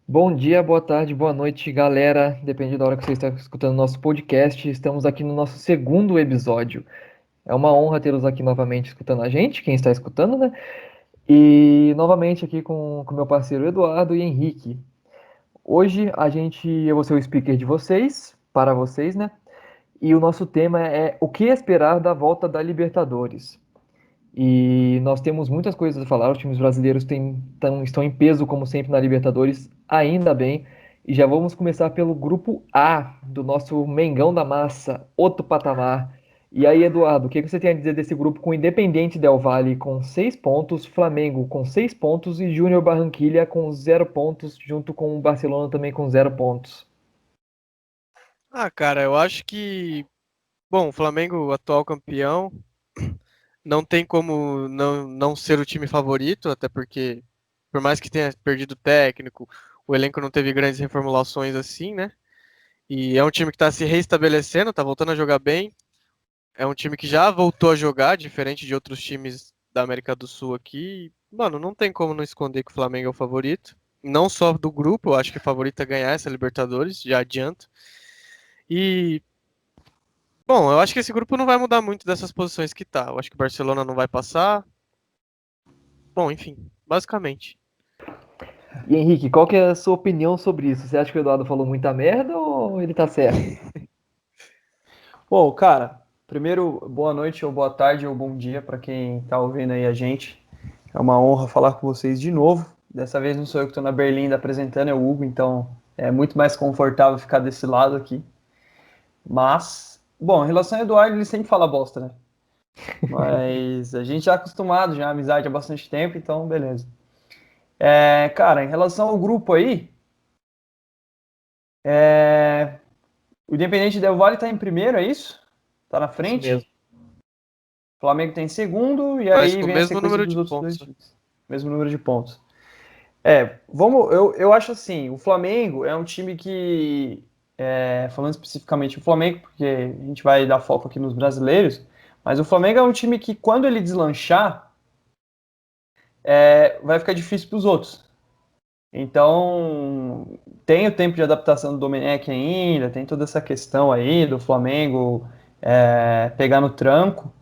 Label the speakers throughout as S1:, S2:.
S1: Bom dia, boa tarde, boa noite, galera. Depende da hora que você está escutando nosso podcast. Estamos aqui no nosso segundo episódio. É uma honra tê-los aqui novamente escutando a gente, quem está escutando, né? E novamente aqui com meu parceiro Eduardo e Henrique. Hoje eu vou ser o speaker de vocês, para vocês, né? E o nosso tema é o que esperar da volta da Libertadores. E nós temos muitas coisas a falar. Os times brasileiros estão em peso, como sempre, na Libertadores, ainda bem. E já vamos começar pelo grupo A do nosso Mengão da Massa, outro patamar. E aí, Eduardo, o que você tem a dizer desse grupo com Independente Del Valle com 6 pontos, Flamengo com 6 pontos e Júnior Barranquilla com 0 pontos, junto com o Barcelona também com 0 pontos?
S2: Cara, eu acho que, bom, o Flamengo, atual campeão, não tem como não ser o time favorito, até porque, por mais que tenha perdido o técnico, o elenco não teve grandes reformulações assim, né? E é um time que está se reestabelecendo, está voltando a jogar bem. É um time que já voltou a jogar, diferente de outros times da América do Sul aqui. Mano, não tem como não esconder que o Flamengo é o favorito. Não só do grupo, eu acho que o favorito é ganhar essa Libertadores, já adianto. E bom, eu acho que esse grupo não vai mudar muito dessas posições que tá. Eu acho que o Barcelona não vai passar. Bom, enfim, basicamente.
S1: E Henrique, qual que é a sua opinião sobre isso? Você acha que o Eduardo falou muita merda ou ele tá certo?
S3: Bom, cara, primeiro, boa noite ou boa tarde ou bom dia para quem tá ouvindo aí a gente. É uma honra falar com vocês de novo. Dessa vez não sou eu que estou na Berlinda apresentando, é o Hugo, então é muito mais confortável ficar desse lado aqui. Mas, bom, em relação ao Eduardo, ele sempre fala bosta, né? Mas a gente já é acostumado, já é amizade há bastante tempo, então beleza. Cara, em relação ao grupo aí, é, o Independente Del Valle tá em primeiro, é isso? Tá na
S1: Isso mesmo.
S3: frente? O Flamengo tem segundo, e
S2: Mas
S3: aí
S2: com o
S3: vem a
S2: mesmo
S3: sequência
S2: número
S3: dos
S2: de
S3: outros
S2: pontos,
S3: dois
S2: né?
S3: times. Mesmo número de pontos. Eu acho assim, o Flamengo é um time que, falando especificamente o Flamengo, porque a gente vai dar foco aqui nos brasileiros, mas o Flamengo é um time que quando ele deslanchar, vai ficar difícil para os outros. Então, tem o tempo de adaptação do Domenech ainda, tem toda essa questão aí do Flamengo pegar no tranco,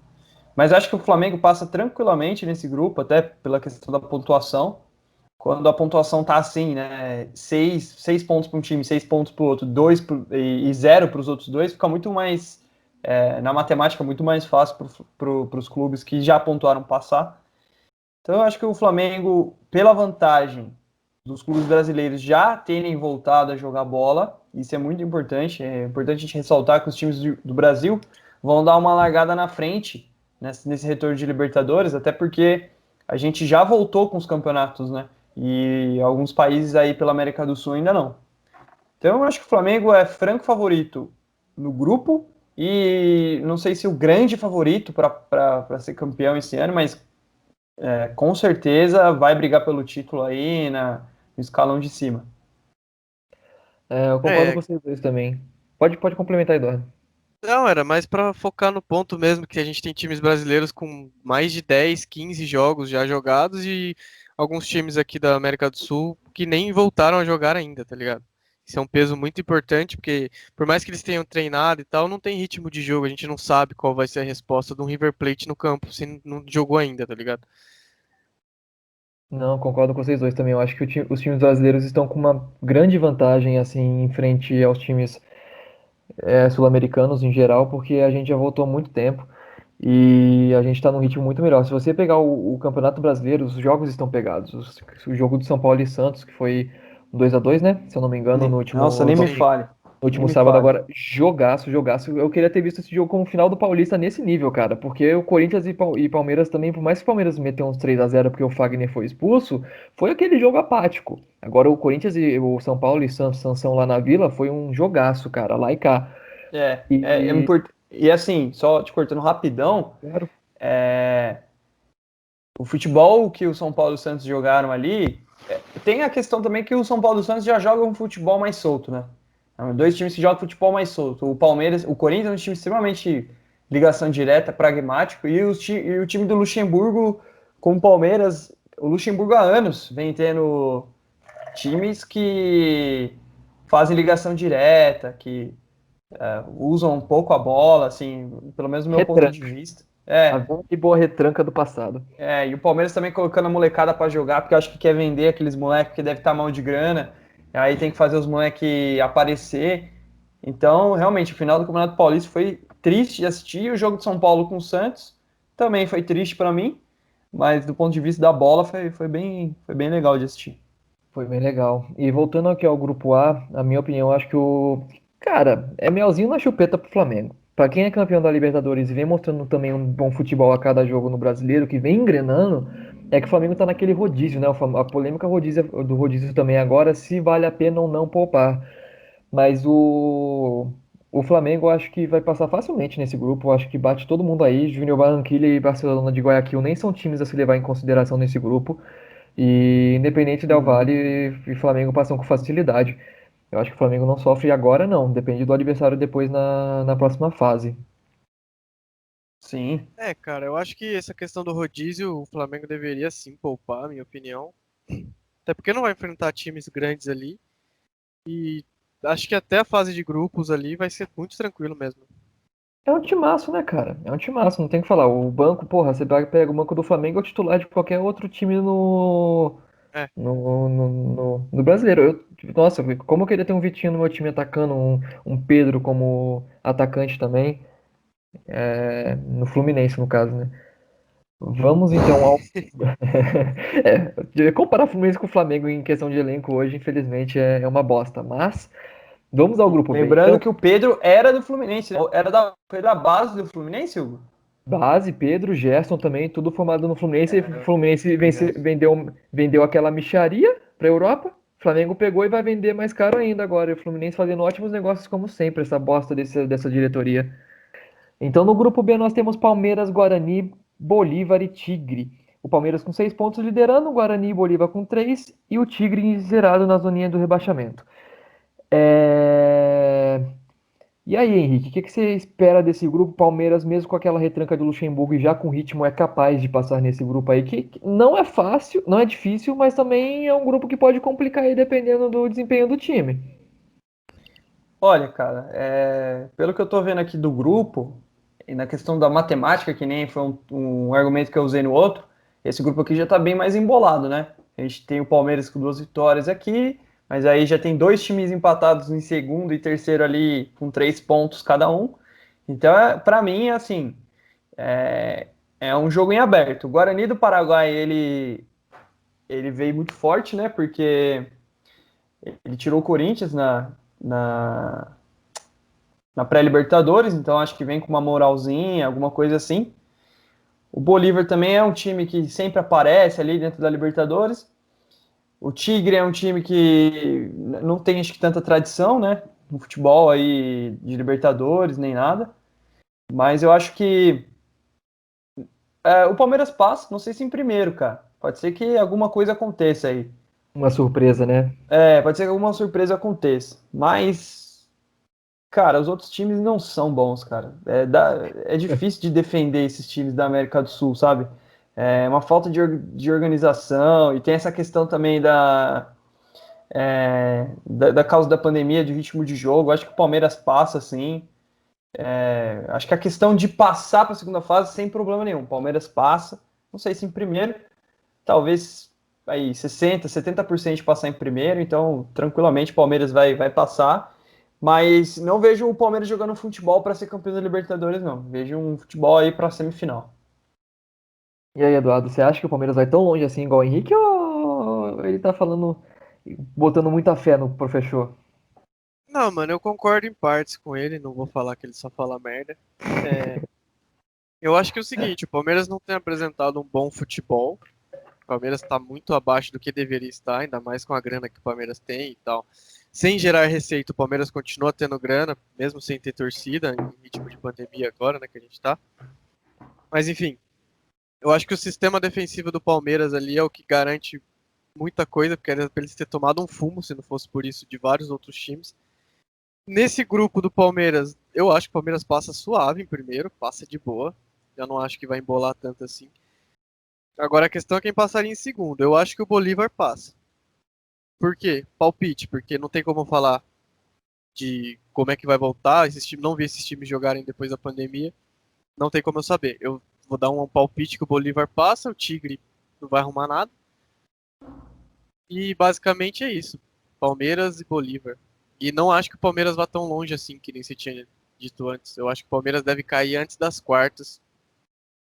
S3: mas acho que o Flamengo passa tranquilamente nesse grupo, até pela questão da pontuação. Quando a pontuação tá assim, né? Seis pontos para um time, 6 pontos para o outro, e zero para os outros dois, fica muito mais, na matemática, muito mais fácil para os clubes que já pontuaram passar. Então eu acho que o Flamengo, pela vantagem dos clubes brasileiros já terem voltado a jogar bola, isso é muito importante. É importante a gente ressaltar que os times do Brasil vão dar uma largada na frente nesse retorno de Libertadores, até porque a gente já voltou com os campeonatos, né? E alguns países aí pela América do Sul ainda não. Então eu acho que o Flamengo é franco favorito no grupo e não sei se o grande favorito para ser campeão esse ano, mas com certeza vai brigar pelo título aí no escalão de cima.
S1: Eu concordo
S2: É,
S1: com vocês dois também. Pode complementar, Eduardo.
S2: não, era mais pra focar no ponto mesmo que a gente tem times brasileiros com mais de 10, 15 jogos já jogados e alguns times aqui da América do Sul que nem voltaram a jogar ainda, tá ligado? Isso é um peso muito importante, porque por mais que eles tenham treinado e tal, não tem ritmo de jogo, a gente não sabe qual vai ser a resposta de um River Plate no campo, se não jogou ainda, tá ligado?
S1: Não, concordo com vocês dois também. Eu acho que os times brasileiros estão com uma grande vantagem assim em frente aos times sul-americanos em geral, porque a gente já voltou há muito tempo e a gente está num ritmo muito melhor. Se você pegar o Campeonato Brasileiro, os jogos estão pegados. O jogo de São Paulo e Santos, que foi um 2-2, né? Se eu não me engano, no
S3: Nossa,
S1: último
S3: nem me
S1: domingo.
S3: fale.
S1: No
S3: Nem
S1: último
S3: me
S1: sábado,
S3: fale.
S1: agora, jogaço, jogaço. Eu queria ter visto esse jogo como final do Paulista nesse nível, cara. Porque o Corinthians e Palmeiras também, por mais que o Palmeiras meteu uns 3-0 porque o Fagner foi expulso, foi aquele jogo apático. Agora o Corinthians e o São Paulo e Sansão lá na Vila foi um jogaço, cara, lá e cá.
S3: É
S1: E,
S3: importante. E assim, só te cortando rapidão,
S1: claro,
S3: é, o futebol que o São Paulo e o Santos jogaram ali, tem a questão também que o São Paulo e o Santos já jogam um futebol mais solto, né? São dois times que jogam futebol mais solto. O Palmeiras, o Corinthians é um time extremamente ligação direta, pragmático, e o time do Luxemburgo com o Palmeiras, o Luxemburgo há anos vem tendo times que fazem ligação direta, que usam um pouco a bola, assim, pelo menos do meu ponto de
S1: Retranca.
S3: vista.
S1: A velha e boa retranca do passado.
S3: E o Palmeiras também colocando a molecada pra jogar, porque eu acho que quer vender aqueles moleques que deve estar mal de grana, aí tem que fazer os moleques aparecer. Então, realmente, o final do Campeonato Paulista foi triste de assistir. O jogo de São Paulo com o Santos também foi triste para mim, mas do ponto de vista da bola foi bem legal de assistir.
S1: Foi bem legal. E voltando aqui ao grupo A, a minha opinião, eu acho que o. Cara, é melzinho na chupeta pro Flamengo. Pra quem é campeão da Libertadores e vem mostrando também um bom futebol a cada jogo no brasileiro, que vem engrenando, é que o Flamengo tá naquele rodízio, né? A polêmica do rodízio também agora, se vale a pena ou não poupar. Mas o Flamengo eu acho que vai passar facilmente nesse grupo. Eu acho que bate todo mundo aí. Júnior Barranquilla e Barcelona de Guayaquil nem são times a se levar em consideração nesse grupo. E Independente Del
S3: Uhum.
S1: Valle e Flamengo passam com facilidade. Eu acho que o Flamengo não sofre agora, não. Depende do adversário depois na próxima fase.
S3: Sim.
S2: Cara, eu acho que essa questão do rodízio, o Flamengo deveria sim poupar, minha opinião. Até porque não vai enfrentar times grandes ali. E acho que até a fase de grupos ali vai ser muito tranquilo mesmo.
S1: É um timaço, né, cara? É um timaço, não tem o que falar. O banco, porra, você pega o banco do Flamengo, é o titular de qualquer outro time
S2: É,
S1: no brasileiro. Nossa, como eu queria ter um Vitinho no meu time atacando, um Pedro como atacante também, no Fluminense, no caso, né? Vamos então ao. Comparar o Fluminense com o Flamengo em questão de elenco hoje, infelizmente, é uma bosta. Mas vamos ao grupo B.
S3: Lembrando
S1: Então,
S3: que o Pedro era do Fluminense, né? Foi da base do Fluminense, Hugo?
S1: base, Pedro, Gerson também, tudo formado no Fluminense. E o Fluminense
S3: Gerson.
S1: vendeu aquela mixaria para a Europa. O Flamengo pegou e vai vender mais caro ainda agora. E o Fluminense fazendo ótimos negócios, como sempre, essa bosta dessa diretoria. Então, no grupo B, nós temos Palmeiras, Guarani, Bolívar e Tigre. O Palmeiras com 6 pontos liderando, o Guarani e Bolívar com 3 e o Tigre zerado na zoninha do rebaixamento. É... E aí, Henrique, o que você espera desse grupo? Palmeiras, mesmo com aquela retranca do Luxemburgo e já com ritmo, é capaz de passar nesse grupo aí, que não é fácil, não é difícil, mas também é um grupo que pode complicar aí dependendo do desempenho do time.
S3: Olha, cara, pelo que eu tô vendo aqui do grupo, e na questão da matemática, que nem foi um argumento que eu usei no outro, esse grupo aqui já tá bem mais embolado, né? A gente tem o Palmeiras com 2 vitórias aqui, mas aí já tem dois times empatados em segundo e terceiro ali com 3 pontos cada um. Então, para mim, assim, é, é um jogo em aberto. O Guarani do Paraguai, ele veio muito forte, né? Porque ele tirou o Corinthians na, na pré-Libertadores, então acho que vem com uma moralzinha, alguma coisa assim. O Bolívar também é um time que sempre aparece ali dentro da Libertadores. O Tigre é um time que não tem acho que tanta tradição, né? No futebol aí de Libertadores, nem nada. Mas eu acho que o Palmeiras passa, não sei se em primeiro, cara. Pode ser que alguma coisa aconteça aí.
S1: Uma surpresa, né?
S3: Pode ser que alguma surpresa aconteça. Mas, cara, os outros times não são bons, cara. É difícil de defender esses times da América do Sul, sabe? É uma falta de organização e tem essa questão também da causa da pandemia, de ritmo de jogo. Acho que o Palmeiras passa, sim. Acho que a questão de passar para a segunda fase sem problema nenhum. O Palmeiras passa. Não sei se em primeiro, talvez aí 60, 70% de passar em primeiro, então tranquilamente o Palmeiras vai passar. Mas não vejo o Palmeiras jogando futebol para ser campeão da Libertadores, não. Vejo um futebol aí para semifinal.
S1: E aí, Eduardo, você acha que o Palmeiras vai tão longe assim igual o Henrique ou ele tá falando, botando muita fé no professor?
S2: não, mano, eu concordo em partes com ele, não vou falar que ele só fala merda. É, eu acho que é o seguinte, o Palmeiras não tem apresentado um bom futebol. O Palmeiras está muito abaixo do que deveria estar, ainda mais com a grana que o Palmeiras tem e tal. Sem gerar receita, o Palmeiras continua tendo grana, mesmo sem ter torcida, em ritmo de pandemia agora, né, que a gente tá. Mas enfim, eu acho que o sistema defensivo do Palmeiras ali é o que garante muita coisa, porque era pra eles ter tomado um fumo, se não fosse por isso, de vários outros times. Nesse grupo do Palmeiras, eu acho que o Palmeiras passa suave em primeiro, passa de boa. Eu não acho que vai embolar tanto assim. Agora a questão é quem passaria em segundo. Eu acho que o Bolívar passa. Por quê? Palpite, porque não tem como falar de como é que vai voltar. Não vi esses times jogarem depois da pandemia. Não tem como eu saber. Eu vou dar um palpite que o Bolívar passa, o Tigre não vai arrumar nada. E basicamente é isso. Palmeiras e Bolívar. E não acho que o Palmeiras vá tão longe assim, que nem você tinha dito antes. Eu acho que o Palmeiras deve cair antes das quartas.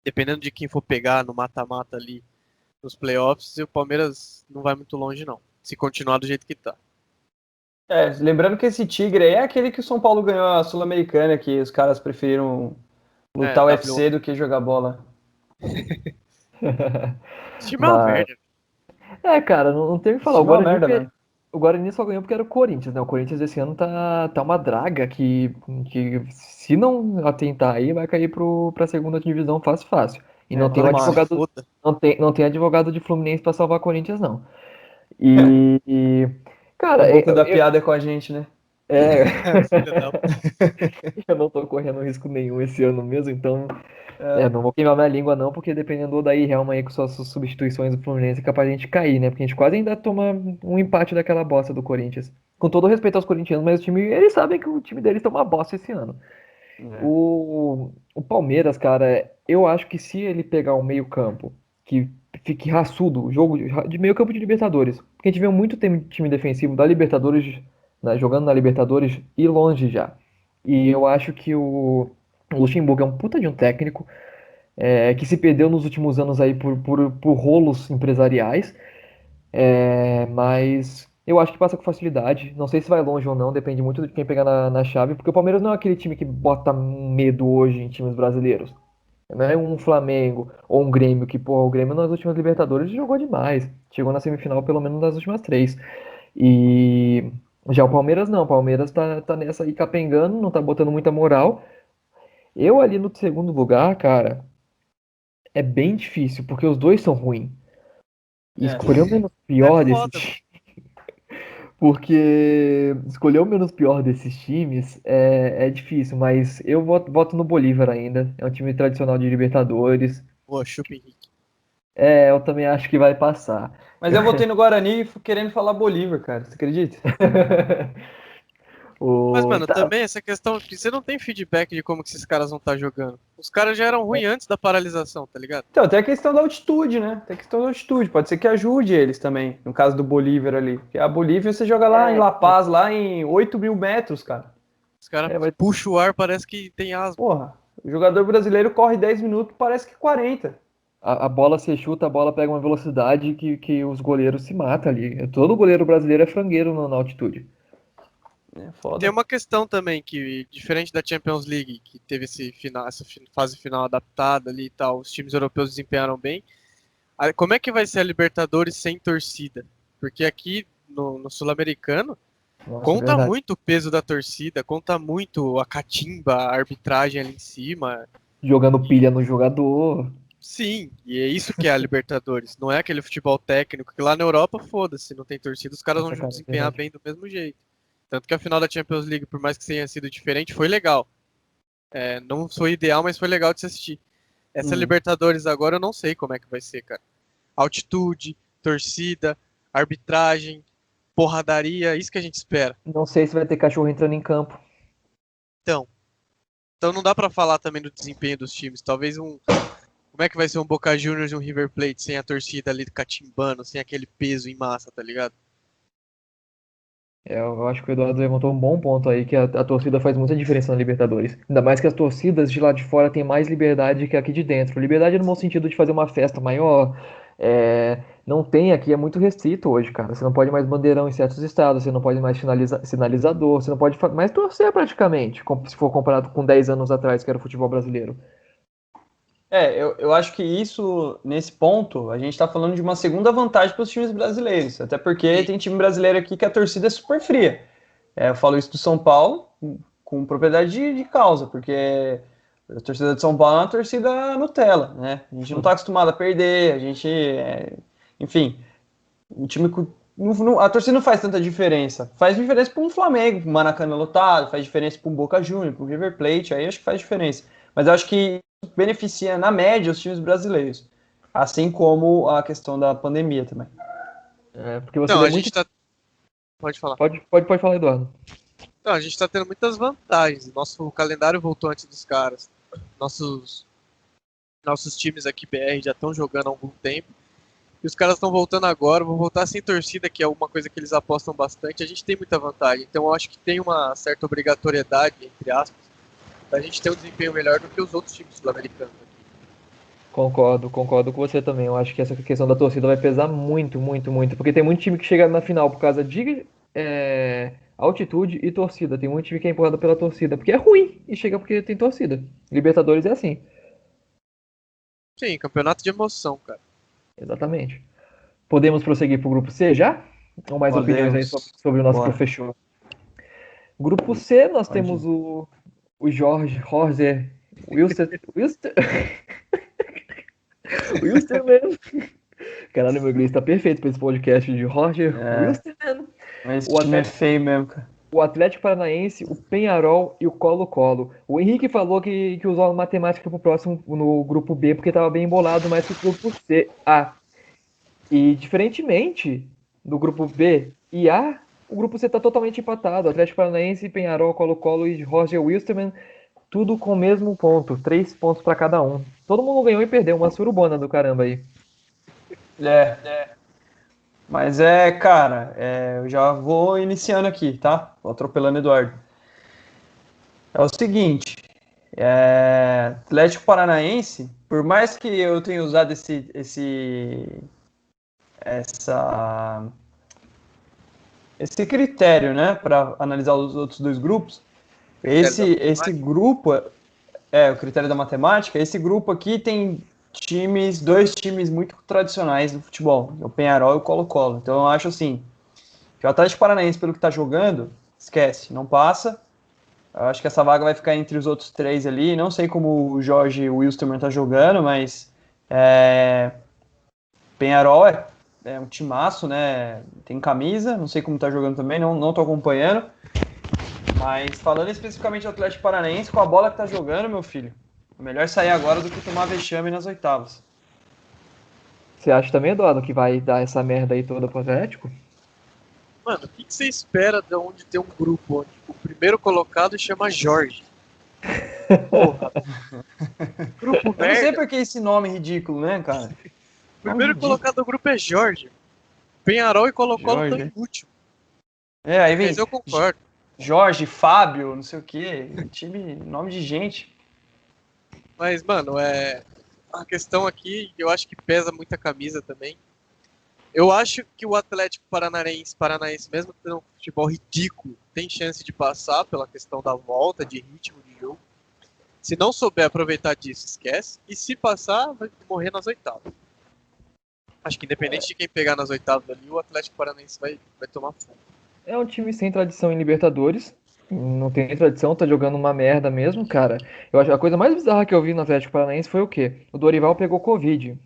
S2: Dependendo de quem for pegar no mata-mata ali nos playoffs, o Palmeiras não vai muito longe, não. Se continuar do jeito que tá.
S3: Lembrando que esse Tigre aí é aquele que o São Paulo ganhou a Sul-Americana, que os caras preferiram lutar o
S2: W.
S3: UFC do que jogar bola.
S2: Esse time é uma
S1: Mas,
S2: merda.
S1: cara, não tem o que
S3: Esse
S1: falar.
S3: time é uma merda mesmo.
S1: O Guarani só ganhou porque era o Corinthians, né? O Corinthians esse ano tá uma draga que se não atentar aí, vai cair pra segunda divisão fácil, fácil. E não tem o
S3: Tomara.
S2: Se
S1: advogado,
S2: foda.
S1: não tem advogado de Fluminense pra salvar o Corinthians, não. E,
S3: O
S1: cara,
S3: boca da piada é com a gente, né?
S1: é,
S2: Filha da...
S1: eu não tô correndo risco nenhum esse ano mesmo, então
S3: É,
S1: não vou queimar minha língua não, porque dependendo daí Helma aí com suas substituições do Fluminense, é capaz de a gente cair, né? Porque a gente quase ainda toma um empate daquela bosta do Corinthians. Com todo respeito aos corintianos, mas o time, eles sabem que o time deles tá uma bosta esse ano.
S3: é.
S1: O Palmeiras, cara, eu acho que se ele pegar um meio-campo que fique raçudo, o jogo de meio-campo de Libertadores, porque a gente vê muito time defensivo da Libertadores, né, jogando na Libertadores e longe já. E eu acho que o Luxemburgo é um puta de um técnico que se perdeu nos últimos anos aí por rolos empresariais, mas eu acho que passa com facilidade. Não sei se vai longe ou não, depende muito de quem pegar na chave, porque o Palmeiras não é aquele time que bota medo hoje em times brasileiros. Não é um Flamengo ou um Grêmio que, pô, o Grêmio nas últimas Libertadores jogou demais. Chegou na semifinal pelo menos nas últimas três. E já o Palmeiras não, o Palmeiras tá nessa aí capengando, não tá botando muita moral. Eu ali no segundo lugar, cara, é bem difícil, porque os dois são ruins. E
S3: É.
S1: escolher o menos
S2: É
S1: pior desses
S2: foda, mano.
S1: porque escolher o menos pior desses times é difícil, mas eu voto no Bolívar ainda. É um time tradicional de Libertadores.
S2: Pô, chupa Henrique.
S1: Eu também acho que vai passar.
S3: Mas eu votei no Guarani querendo falar Bolívar, cara. Você acredita?
S2: Mas,
S1: O,
S2: mano,
S1: tá,
S2: também essa questão que você não tem feedback de como que esses caras vão estar jogando. Os caras já eram ruins antes da paralisação, tá ligado?
S3: Então, tem a questão da altitude, né? Tem a questão da altitude. Pode ser que ajude eles também, no caso do Bolívar ali. Porque a Bolívia você joga lá em La
S1: então,
S3: Paz, lá em 8.000 metros, cara.
S2: Os caras
S1: vai,
S2: puxam o ar, parece que tem asma.
S3: Porra, o jogador brasileiro corre 10 minutos, parece que 40.
S1: a bola se chuta, a bola pega uma velocidade que os goleiros se matam ali. Todo goleiro brasileiro é frangueiro na altitude.
S3: É
S2: E tem
S3: foda.
S2: uma questão também que, diferente da Champions League, que teve essa fase final adaptada ali e tal, os times europeus desempenharam bem. Como é que vai ser a Libertadores sem torcida? Porque aqui no Sul-Americano
S1: Nossa, é
S2: conta
S1: verdade.
S2: muito o peso da torcida, conta muito a catimba, a arbitragem ali em cima.
S1: Jogando
S2: E
S1: pilha no jogador.
S2: sim, e é isso que é a Libertadores. Não é aquele futebol técnico que lá na Europa, foda-se, não tem torcida, os caras vão
S1: Nossa, cara, é
S2: desempenhar
S1: verdade.
S2: bem do mesmo jeito. Tanto que a final da Champions League, por mais que tenha sido diferente, foi legal. Não foi ideal, mas foi legal de se assistir. Essa
S3: Uhum.
S2: Libertadores agora eu não sei como é que vai ser, cara. Altitude, torcida, arbitragem, porradaria, isso que a gente espera.
S1: Não sei se vai ter cachorro entrando em campo.
S2: Então, então não dá pra falar também do desempenho dos times. Talvez como é que vai ser um Boca Juniors e um River Plate sem a torcida ali catimbando, sem aquele peso em massa, tá ligado?
S1: Eu acho que o Eduardo levantou um bom ponto aí, que a torcida faz muita diferença na Libertadores. Ainda mais que as torcidas de lá de fora têm mais liberdade que aqui de dentro. Liberdade no bom sentido de fazer uma festa maior. Não tem aqui, é muito restrito hoje, cara. Você não pode mais bandeirão em certos estados, você não pode mais sinalizador, você não pode mais torcer praticamente, se for comparado com 10 anos atrás, que era o futebol brasileiro.
S3: Eu acho que isso, nesse ponto, a gente está falando de uma segunda vantagem para os times brasileiros. Até porque
S2: Sim.
S3: tem time brasileiro aqui que a torcida é super fria. Eu falo isso do São Paulo com propriedade de causa, porque a torcida de São Paulo é uma torcida Nutella, né? A gente não está acostumado a perder, enfim, um time com. A torcida não faz tanta diferença. Faz diferença para um Flamengo, para um Maracanã lotado, faz diferença para um Boca Juniors, para um River Plate, aí acho que faz diferença. Mas eu acho que beneficia, na média, os times brasileiros. Assim como a questão da pandemia também.
S1: Porque você
S2: Não,
S1: vê
S2: a
S1: muito.
S2: gente tá. Pode falar.
S1: Pode falar, Eduardo.
S2: Não, a gente tá tendo muitas vantagens. Nosso calendário voltou antes dos caras. Nossos times aqui BR já estão jogando há algum tempo. E os caras estão voltando agora, vão voltar sem torcida, que é uma coisa que eles apostam bastante. A gente tem muita vantagem. Então eu acho que tem uma certa obrigatoriedade, entre aspas, da gente ter um desempenho melhor do que os outros times sul-americanos aqui.
S1: Concordo com você também. Eu acho que essa questão da torcida vai pesar muito, muito, muito. Porque tem muito time que chega na final por causa de altitude e torcida. Tem muito time que é empurrado pela torcida, porque é ruim e chega porque tem torcida. Libertadores é assim.
S2: Sim, campeonato de emoção, cara.
S1: Exatamente. Podemos prosseguir para o grupo C já? Ou mais opiniões aí sobre o nosso
S3: Bora.
S1: professor? Grupo C, nós
S3: Pode
S1: temos o Jorge Wilstermann. Caralho, meu inglês tá perfeito para esse podcast de Jorge Wilstermann.
S3: Mas esse time é feio mesmo, cara.
S1: O Atlético Paranaense, o Penharol e o Colo-Colo. O Henrique falou que usou a matemática pro próximo no grupo B porque estava bem embolado mais que o grupo C. E diferentemente do grupo B e A, o grupo C está totalmente empatado. Atlético Paranaense, Penharol, Colo-Colo e Roger Wilstermann, tudo com o mesmo ponto. 3 pontos para cada um. Todo mundo ganhou e perdeu. Uma surubona do caramba aí.
S3: Mas cara, eu já vou iniciando aqui, tá? Vou atropelando o Eduardo. É o seguinte, Atlético Paranaense, por mais que eu tenha usado esse critério, né, para analisar os outros dois grupos, esse grupo, o critério da matemática, esse grupo aqui tem dois times muito tradicionais do futebol, o Penharol e o Colo-Colo. Então eu acho assim, que o Atlético Paranaense, pelo que está jogando, esquece, não passa. Eu acho que essa vaga vai ficar entre os outros três ali. Não sei como o Jorge Wilstermann está jogando, mas Penharol é um timaço, né? Tem camisa, não sei como tá jogando também, não tô acompanhando. Mas falando especificamente do Atlético Paranaense, com a bola que tá jogando, meu filho, é melhor sair agora do que tomar vexame nas oitavas.
S1: Você acha também, Eduardo, que vai dar essa merda aí toda pro Atlético?
S2: Mano, o que você espera de onde tem um grupo onde o primeiro colocado chama Jorge? Porra. Grupo merda.
S3: Eu não sei por que esse nome ridículo, né, cara?
S2: O primeiro colocado do grupo é Jorge. Penharol e Colo-Colo estão em último.
S3: Aí vem.
S2: Mas eu concordo.
S3: Jorge, Fábio, não sei o quê. Time, nome de gente.
S2: Mas, mano, a questão aqui, eu acho que pesa muito a camisa também. Eu acho que o Atlético Paranaense, mesmo tendo um futebol ridículo, tem chance de passar pela questão da volta, de ritmo de jogo. Se não souber aproveitar disso, esquece. E se passar, vai morrer nas oitavas. Acho que independente de quem pegar nas oitavas ali, o Atlético Paranaense vai tomar fogo.
S1: É um time sem tradição em Libertadores. Não tem tradição, tá jogando uma merda mesmo, cara. Eu acho que a coisa mais bizarra que eu vi no Atlético Paranaense foi o quê? O Dorival pegou Covid.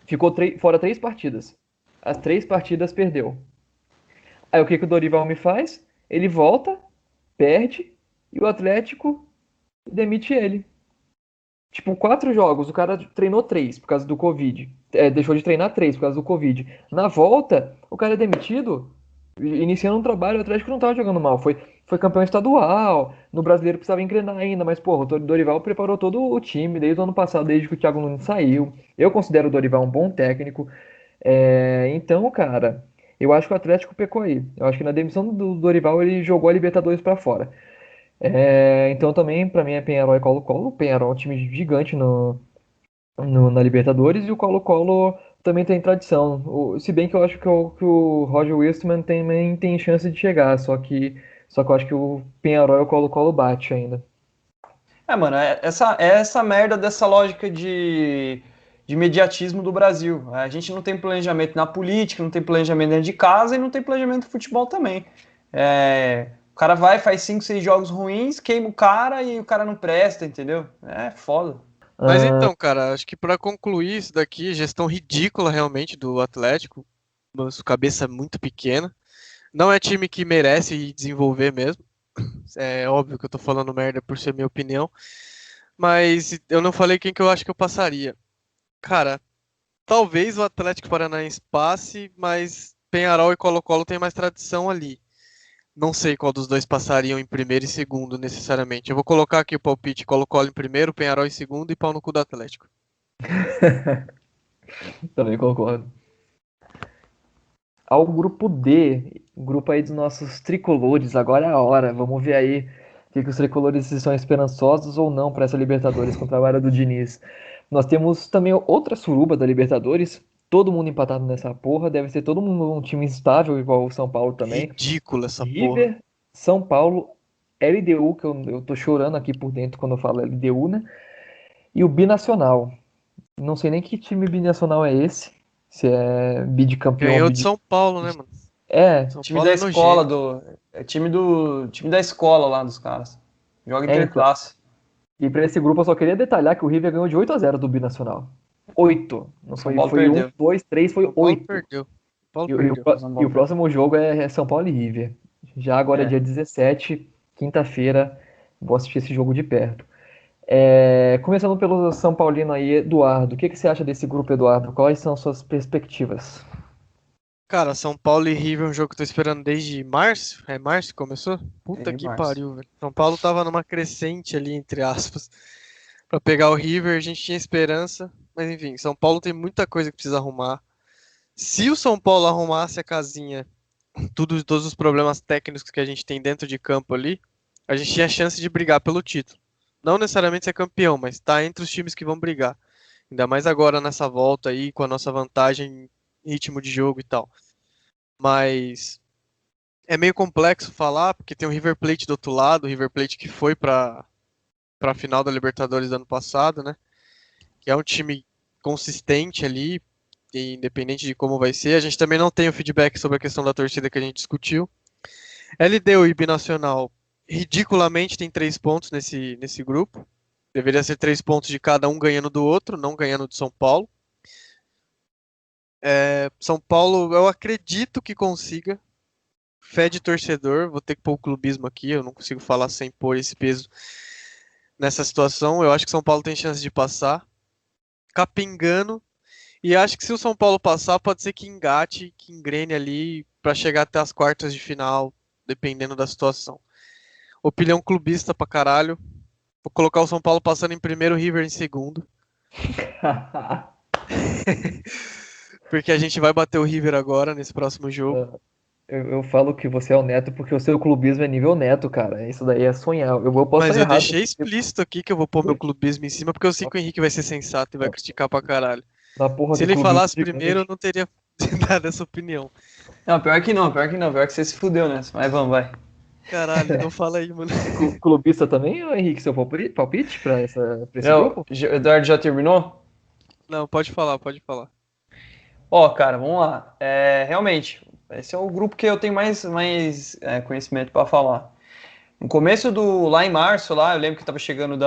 S1: Ficou fora 3 partidas. As 3 partidas perdeu. Aí o que o Dorival me faz? Ele volta, perde, e o Atlético demite ele. Tipo, 4 jogos, o cara treinou 3 por causa do Covid. Deixou de treinar 3 por causa do Covid. Na volta, o cara é demitido, iniciando um trabalho, o Atlético não tava jogando mal. Foi campeão estadual, no brasileiro precisava engrenar ainda, mas, porra, o Dorival preparou todo o time desde o ano passado, desde que o Thiago Nunes saiu. Eu considero o Dorival um bom técnico. Então, cara, eu acho que o Atlético pecou aí. Eu acho que na demissão do Dorival ele jogou a Libertadores pra fora. Então também, pra mim, é Penharol e Colo-Colo. O Penharol é um time gigante na Libertadores e o Colo-Colo também tem tradição. Se bem que eu acho que o Roger Wilstermann também tem chance de chegar, só que eu acho que o Penharol e o Colo-Colo bate ainda.
S3: Mano, essa merda dessa lógica de mediatismo do Brasil. A gente não tem planejamento na política, não tem planejamento dentro de casa e não tem planejamento no futebol também. O cara vai, faz 5, 6 jogos ruins, queima o cara e o cara não presta, entendeu? É foda.
S2: Mas então, cara, acho que pra concluir isso daqui, gestão ridícula realmente do Atlético, nossa cabeça muito pequena. Não é time que merece desenvolver mesmo. É óbvio que eu tô falando merda por ser minha opinião. Mas eu não falei quem que eu acho que eu passaria. Cara, talvez o Atlético Paranaense passe, mas Penharol e Colo-Colo tem mais tradição ali. Não sei qual dos dois passariam em primeiro e segundo, necessariamente. Eu vou colocar aqui o palpite: Colo-Colo em primeiro, Penharol em segundo e pau no cu do Atlético.
S1: Também concordo. Ao grupo D, o grupo aí dos nossos tricolores, agora é a hora. Vamos ver aí que os tricolores estão esperançosos ou não para essa Libertadores contra a era do Diniz. Nós temos também outra suruba da Libertadores, todo mundo empatado nessa porra, deve ser todo mundo um time instável, igual o São Paulo também.
S2: Ridícula essa porra.
S1: River, São Paulo, LDU, que eu tô chorando aqui por dentro quando eu falo LDU, né? E o Binacional. Não sei nem que time binacional é esse. Se é bicampeão ou
S2: Ganhou de São Paulo, né, mano?
S1: É,
S2: São
S3: Time
S2: Paulo
S3: da
S2: é
S3: escola
S2: nojento.
S3: É time da escola lá dos caras. Joga
S1: então.
S3: interclasse.
S1: E pra esse grupo eu só queria detalhar que o River ganhou de 8-0 do Binacional. 8. Não
S3: São
S1: foi,
S3: Paulo
S1: foi 1,
S3: perdeu.
S1: 2, 3, foi
S2: São Paulo
S1: 8.
S2: perdeu. São Paulo
S1: E, o- e o,
S2: perdeu.
S1: pró-
S3: São
S1: e o
S3: Paulo perdeu.
S1: próximo jogo é São Paulo e River. Já agora é
S3: É.
S1: dia 17, quinta-feira. Vou assistir esse jogo de perto. Começando pelo São Paulino aí, Eduardo. O que você acha desse grupo, Eduardo? Quais são as suas perspectivas?
S2: Cara, São Paulo e River é um jogo que eu tô esperando desde março. É março que começou? Puta
S3: Em
S2: que
S3: março.
S2: pariu, velho. São Paulo tava numa crescente ali, entre aspas, pra pegar o River. A gente tinha esperança. Mas enfim, São Paulo tem muita coisa que precisa arrumar. Se o São Paulo arrumasse a casinha, todos os problemas técnicos que a gente tem dentro de campo ali, a gente tinha chance de brigar pelo título. Não necessariamente ser campeão, mas tá entre os times que vão brigar. Ainda mais agora nessa volta aí, com a nossa vantagem em ritmo de jogo e tal. Mas é meio complexo falar, porque tem o River Plate do outro lado, o River Plate que foi para a final da Libertadores do ano passado, né? Que é um time consistente ali, e independente de como vai ser. A gente também não tem o feedback sobre a questão da torcida que a gente discutiu. LDU e Binacional, ridiculamente, tem 3 pontos nesse grupo. Deveria ser 3 pontos de cada um ganhando do outro, não ganhando do São Paulo. São Paulo, eu acredito que consiga. Fé de torcedor, vou ter que pôr o clubismo aqui, eu não consigo falar sem pôr esse peso nessa situação. Eu acho que São Paulo tem chance de passar, capingando, e acho que se o São Paulo passar, pode ser que engate, que engrene ali para chegar até as quartas de final, dependendo da situação. Opinião clubista pra caralho. Vou colocar o São Paulo passando em primeiro, o River em segundo. Porque a gente vai bater o River agora nesse próximo jogo.
S1: Eu falo que você é o Neto porque o seu clubismo é nível Neto, cara. Isso daí é sonhar. Posso
S2: Mas
S1: estar
S2: eu
S1: errado.
S2: deixei explícito aqui que eu vou pôr meu clubismo em cima, porque eu sei que o Henrique vai ser sensato e vai criticar pra caralho.
S1: Na porra
S2: Se
S1: do
S2: ele
S1: clubismo
S2: falasse primeiro, eu
S1: gigante.
S2: não teria dado essa opinião.
S3: Não, pior que não, pior que não. Pior que você se fudeu nessa. Mas vamos, vai.
S2: Caralho, então fala aí, mano.
S1: Clubista também, ô Henrique, seu palpite pra esse
S3: Não,
S1: grupo?
S3: Eduardo já terminou?
S2: Não, pode falar, pode falar.
S3: Ó, cara, vamos lá. Realmente, esse é o grupo que eu tenho mais conhecimento pra falar. No começo lá em março, lá, eu lembro que eu tava chegando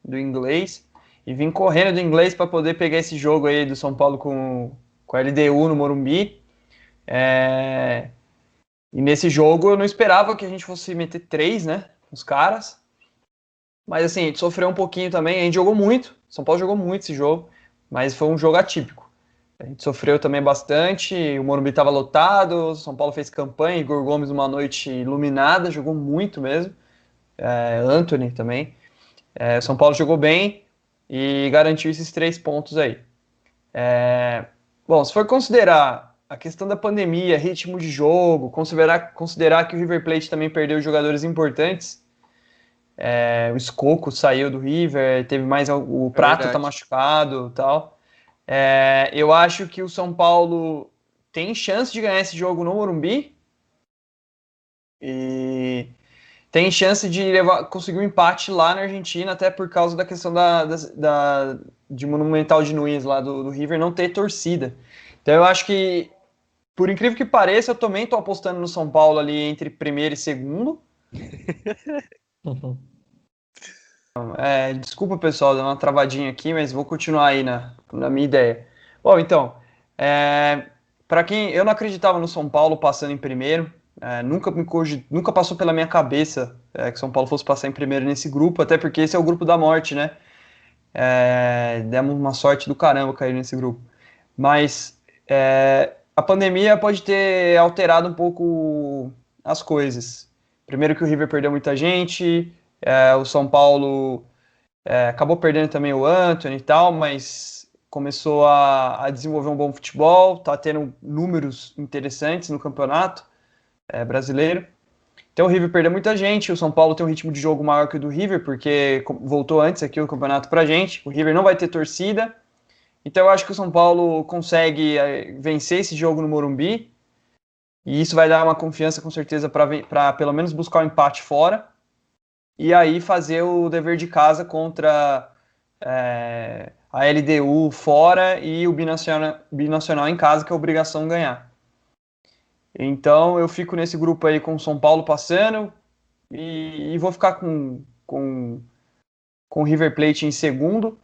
S3: do inglês e vim correndo do inglês para poder pegar esse jogo aí do São Paulo com a LDU no Morumbi. E nesse jogo eu não esperava que a gente fosse meter 3, né? Os caras. Mas assim, a gente sofreu um pouquinho também. A gente jogou muito. São Paulo jogou muito esse jogo. Mas foi um jogo atípico. A gente sofreu também bastante. O Morumbi estava lotado. São Paulo fez campanha. Igor Gomes, uma noite iluminada. Jogou muito mesmo. Anthony também. São Paulo jogou bem e garantiu esses 3 pontos aí. Bom, se for considerar a questão da pandemia, ritmo de jogo, considerar que o River Plate também perdeu jogadores importantes, o Scocco saiu do River, teve mais o
S2: É
S3: Prato tá
S2: verdade.
S3: machucado e tal. Eu acho que o São Paulo tem chance de ganhar esse jogo no Morumbi e tem chance de conseguir um empate lá na Argentina, até por causa da questão de Monumental de Nunes lá do River não ter torcida. Então eu acho que, por incrível que pareça, eu também estou apostando no São Paulo ali entre primeiro e segundo.
S1: Uhum.
S3: Desculpa, pessoal, deu uma travadinha aqui, mas vou continuar aí na minha ideia. Bom, então, para quem eu não acreditava no São Paulo passando em primeiro, nunca passou pela minha cabeça que São Paulo fosse passar em primeiro nesse grupo, até porque esse é o grupo da morte, né? Demos uma sorte do caramba cair nesse grupo. Mas a pandemia pode ter alterado um pouco as coisas. Primeiro que o River perdeu muita gente, o São Paulo acabou perdendo também o Antony e tal, mas começou a desenvolver um bom futebol, tá tendo números interessantes no campeonato brasileiro. Então o River perdeu muita gente, o São Paulo tem um ritmo de jogo maior que o do River, porque voltou antes aqui o campeonato pra gente, o River não vai ter torcida, então eu acho que o São Paulo consegue vencer esse jogo no Morumbi, e isso vai dar uma confiança com certeza para pelo menos buscar o empate fora, e aí fazer o dever de casa contra a LDU fora e o Binacional em casa, que é a obrigação ganhar. Então eu fico nesse grupo aí com o São Paulo passando e vou ficar com o River Plate em segundo.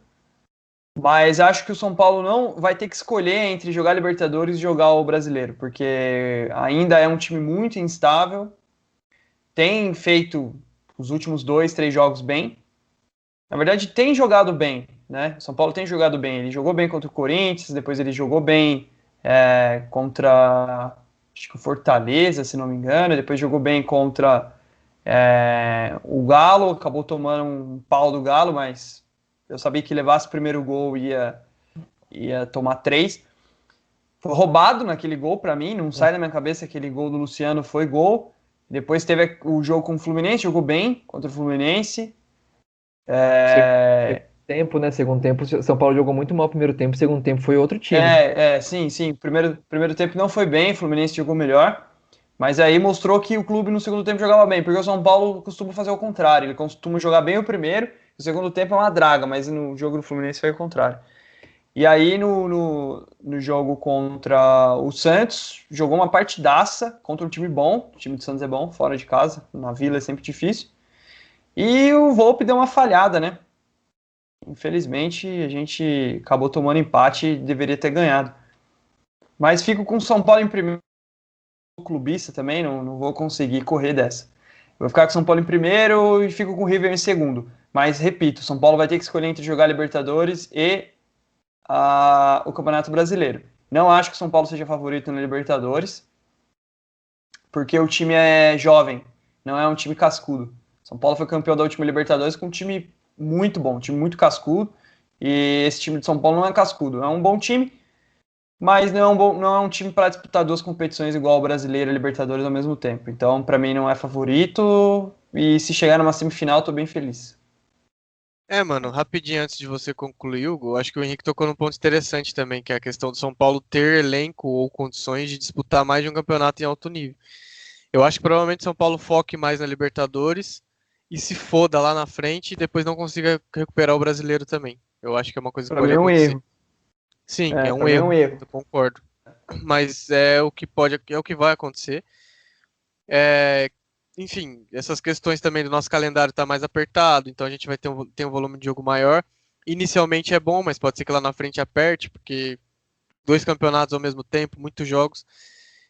S3: Mas acho que o São Paulo não vai ter que escolher entre jogar Libertadores e jogar o Brasileiro, porque ainda é um time muito instável. Tem feito os últimos 2, 3 jogos bem. Na verdade, tem jogado bem, né? O São Paulo tem jogado bem. Ele jogou bem contra o Corinthians, depois ele jogou bem contra acho que o Fortaleza, se não me engano. Depois jogou bem contra o Galo, acabou tomando um pau do Galo, mas eu sabia que levasse o primeiro gol ia tomar 3. Foi roubado naquele gol para mim, não sai da minha cabeça aquele gol do Luciano foi gol. Depois teve o jogo com o Fluminense, jogou bem contra o Fluminense.
S1: Tempo, né? Segundo tempo, São Paulo jogou muito mal o primeiro tempo, segundo tempo foi outro time.
S3: Sim. Primeiro tempo não foi bem, o Fluminense jogou melhor. Mas aí mostrou que o clube no segundo tempo jogava bem, porque o São Paulo costuma fazer o contrário. Ele costuma jogar bem o primeiro, o segundo tempo é uma draga, mas no jogo do Fluminense foi o contrário. E aí no jogo contra o Santos, jogou uma partidaça contra um time bom. O time do Santos é bom, fora de casa, na Vila é sempre difícil. E o Volpi deu uma falhada, né? Infelizmente a gente acabou tomando empate e deveria ter ganhado. Mas fico com o São Paulo em primeiro, clubista também, não vou conseguir correr dessa. Vou ficar com o São Paulo em primeiro e fico com o River em segundo. Mas, repito, o São Paulo vai ter que escolher entre jogar Libertadores e o Campeonato Brasileiro. Não acho que o São Paulo seja favorito na Libertadores, porque o time é jovem, não é um time cascudo. São Paulo foi campeão da última Libertadores com um time muito bom, um time muito cascudo, e esse time de São Paulo não é cascudo, é um bom time, mas não é um time para disputar 2 competições igual o Brasileiro e a Libertadores ao mesmo tempo. Então, para mim, não é favorito, e se chegar numa semifinal, tô bem feliz.
S2: Mano, rapidinho antes de você concluir, Hugo, acho que o Henrique tocou num ponto interessante também, que é a questão do São Paulo ter elenco ou condições de disputar mais de um campeonato em alto nível. Eu acho que provavelmente São Paulo foque mais na Libertadores e se foda lá na frente e depois não consiga recuperar o Brasileiro também. Eu acho que é uma coisa que
S3: Para
S2: pode
S3: mim é um
S2: acontecer.
S3: erro.
S2: Sim,
S3: Pra
S2: um
S3: mim é
S2: erro,
S3: um erro.
S2: eu concordo. Mas é o que vai acontecer. Enfim, essas questões também do nosso calendário tá mais apertado, então a gente vai ter um volume de jogo maior. Inicialmente é bom, mas pode ser que lá na frente aperte, porque 2 campeonatos ao mesmo tempo, muitos jogos.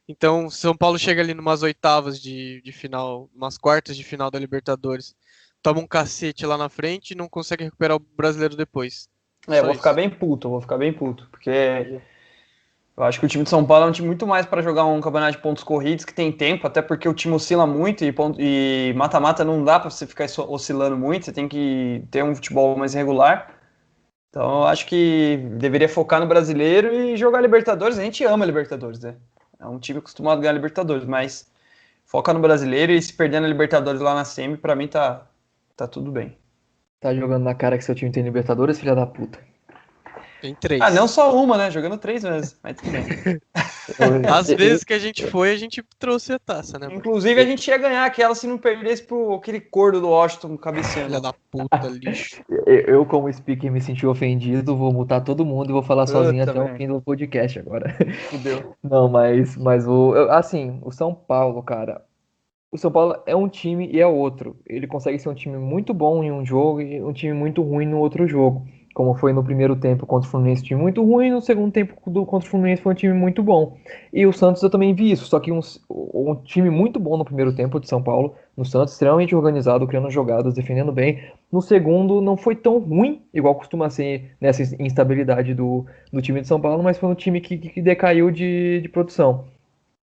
S2: Então, São Paulo chega ali numas oitavas de final, umas quartas de final da Libertadores, toma um cacete lá na frente e não consegue recuperar o brasileiro depois.
S3: Eu
S2: Só
S3: vou ficar
S2: isso.
S3: bem puto, porque eu acho que o time de São Paulo é um time muito mais para jogar um campeonato de pontos corridos que tem tempo, até porque o time oscila muito e mata-mata não dá para você ficar oscilando muito, você tem que ter um futebol mais regular. Então eu acho que deveria focar no brasileiro e jogar Libertadores. A gente ama Libertadores, né? É um time acostumado a ganhar Libertadores, mas foca no brasileiro e se perder na Libertadores lá na semi, para mim tá tudo bem.
S1: Tá jogando na cara que seu time tem Libertadores, filha da puta.
S2: Tem
S3: Não
S2: 3.
S3: só uma, né? Jogando 3 vezes, mas tudo bem.
S2: Às vezes que a gente foi, a gente trouxe a taça, né, mano?
S3: Inclusive, a gente ia ganhar aquela se não perdesse pro aquele cordo do Washington
S2: Filha
S3: cabeceando.
S2: da puta, lixo.
S1: Eu, como speaker, me senti ofendido, vou mutar todo mundo e vou falar sozinho
S3: Puta
S1: até o
S3: merda.
S1: fim do podcast agora.
S3: Fudeu.
S1: Não, mas assim, o São Paulo, cara, o São Paulo é um time e é outro. Ele consegue ser um time muito bom em um jogo e um time muito ruim no outro jogo. como foi no primeiro tempo contra o Fluminense, um time muito ruim, no segundo tempo contra o Fluminense foi um time muito bom. E o Santos eu também vi isso, só que um time muito bom no primeiro tempo de São Paulo, no Santos, extremamente organizado, criando jogadas, defendendo bem. No segundo não foi tão ruim, igual costuma ser nessa instabilidade do time de São Paulo, mas foi um time que decaiu de produção.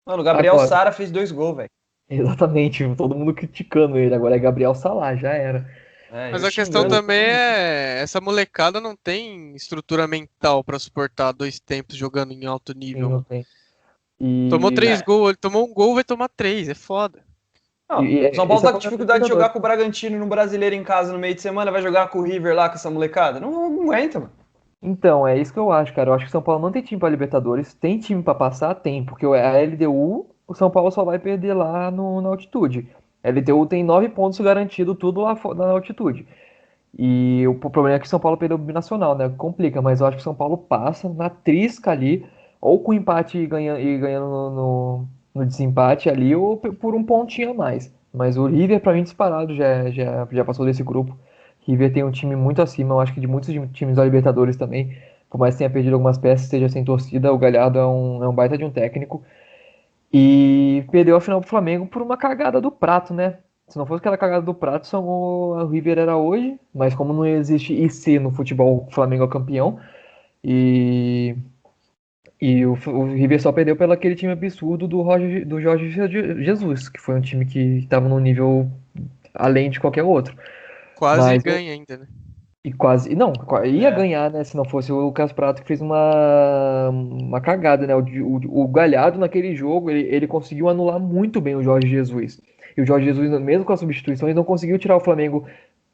S3: Mano, o Gabriel
S1: Agora,
S3: Sara fez 2 gols, velho.
S1: exatamente, todo mundo criticando ele, agora é Gabriel Salá, já era.
S3: É,
S2: Mas
S3: eu
S2: a questão
S3: xingando.
S2: também é, essa molecada não tem estrutura mental pra suportar 2 tempos jogando em alto
S1: Sim,
S2: nível,
S1: não
S2: mano.
S1: tem.
S2: Tomou
S1: E,
S2: 3 gols, ele tomou um gol, vai tomar 3, é foda.
S1: e,
S3: Não,
S1: e
S3: o São
S1: esse
S3: Paulo
S1: é o
S3: tá com
S1: problema da
S3: dificuldade de jogar
S1: Libertadores.
S3: com o Bragantino no Brasileiro em casa no meio de semana, vai jogar com o River lá com essa molecada? Não aguenta, mano.
S1: Então, é isso que eu acho, cara. Eu acho que o São Paulo não tem time pra Libertadores. Tem time pra passar? Tem, porque a LDU, o São Paulo só vai perder lá na altitude. A LDU tem 9 pontos garantido, tudo lá na altitude. E o problema é que o São Paulo perdeu o binacional, né? Complica, mas eu acho que o São Paulo passa na trisca ali, ou com empate e ganhando no desempate ali, ou por um pontinho a mais. Mas o River, pra mim, disparado, já passou desse grupo. River tem um time muito acima, eu acho que de muitos times da Libertadores também. Por mais que tenha perdido algumas peças, esteja sem torcida, o Galhardo é um baita de um técnico. E perdeu a final pro Flamengo por uma cagada do Prato, né? Se não fosse aquela cagada do Prato, o River era hoje, mas como não existe IC no futebol, o Flamengo é campeão. E, o River só perdeu pelo aquele time absurdo do Jorge Jesus, que foi um time que estava num nível além de qualquer outro.
S2: Quase
S1: Mas
S2: ganha ainda, né?
S1: e quase. Não, ia
S3: É.
S1: ganhar, né? Se não fosse o Lucas Prato que fez uma cagada, né? O Galhardo naquele jogo, ele conseguiu anular muito bem o Jorge Jesus. E o Jorge Jesus, mesmo com as substituições, não conseguiu tirar o Flamengo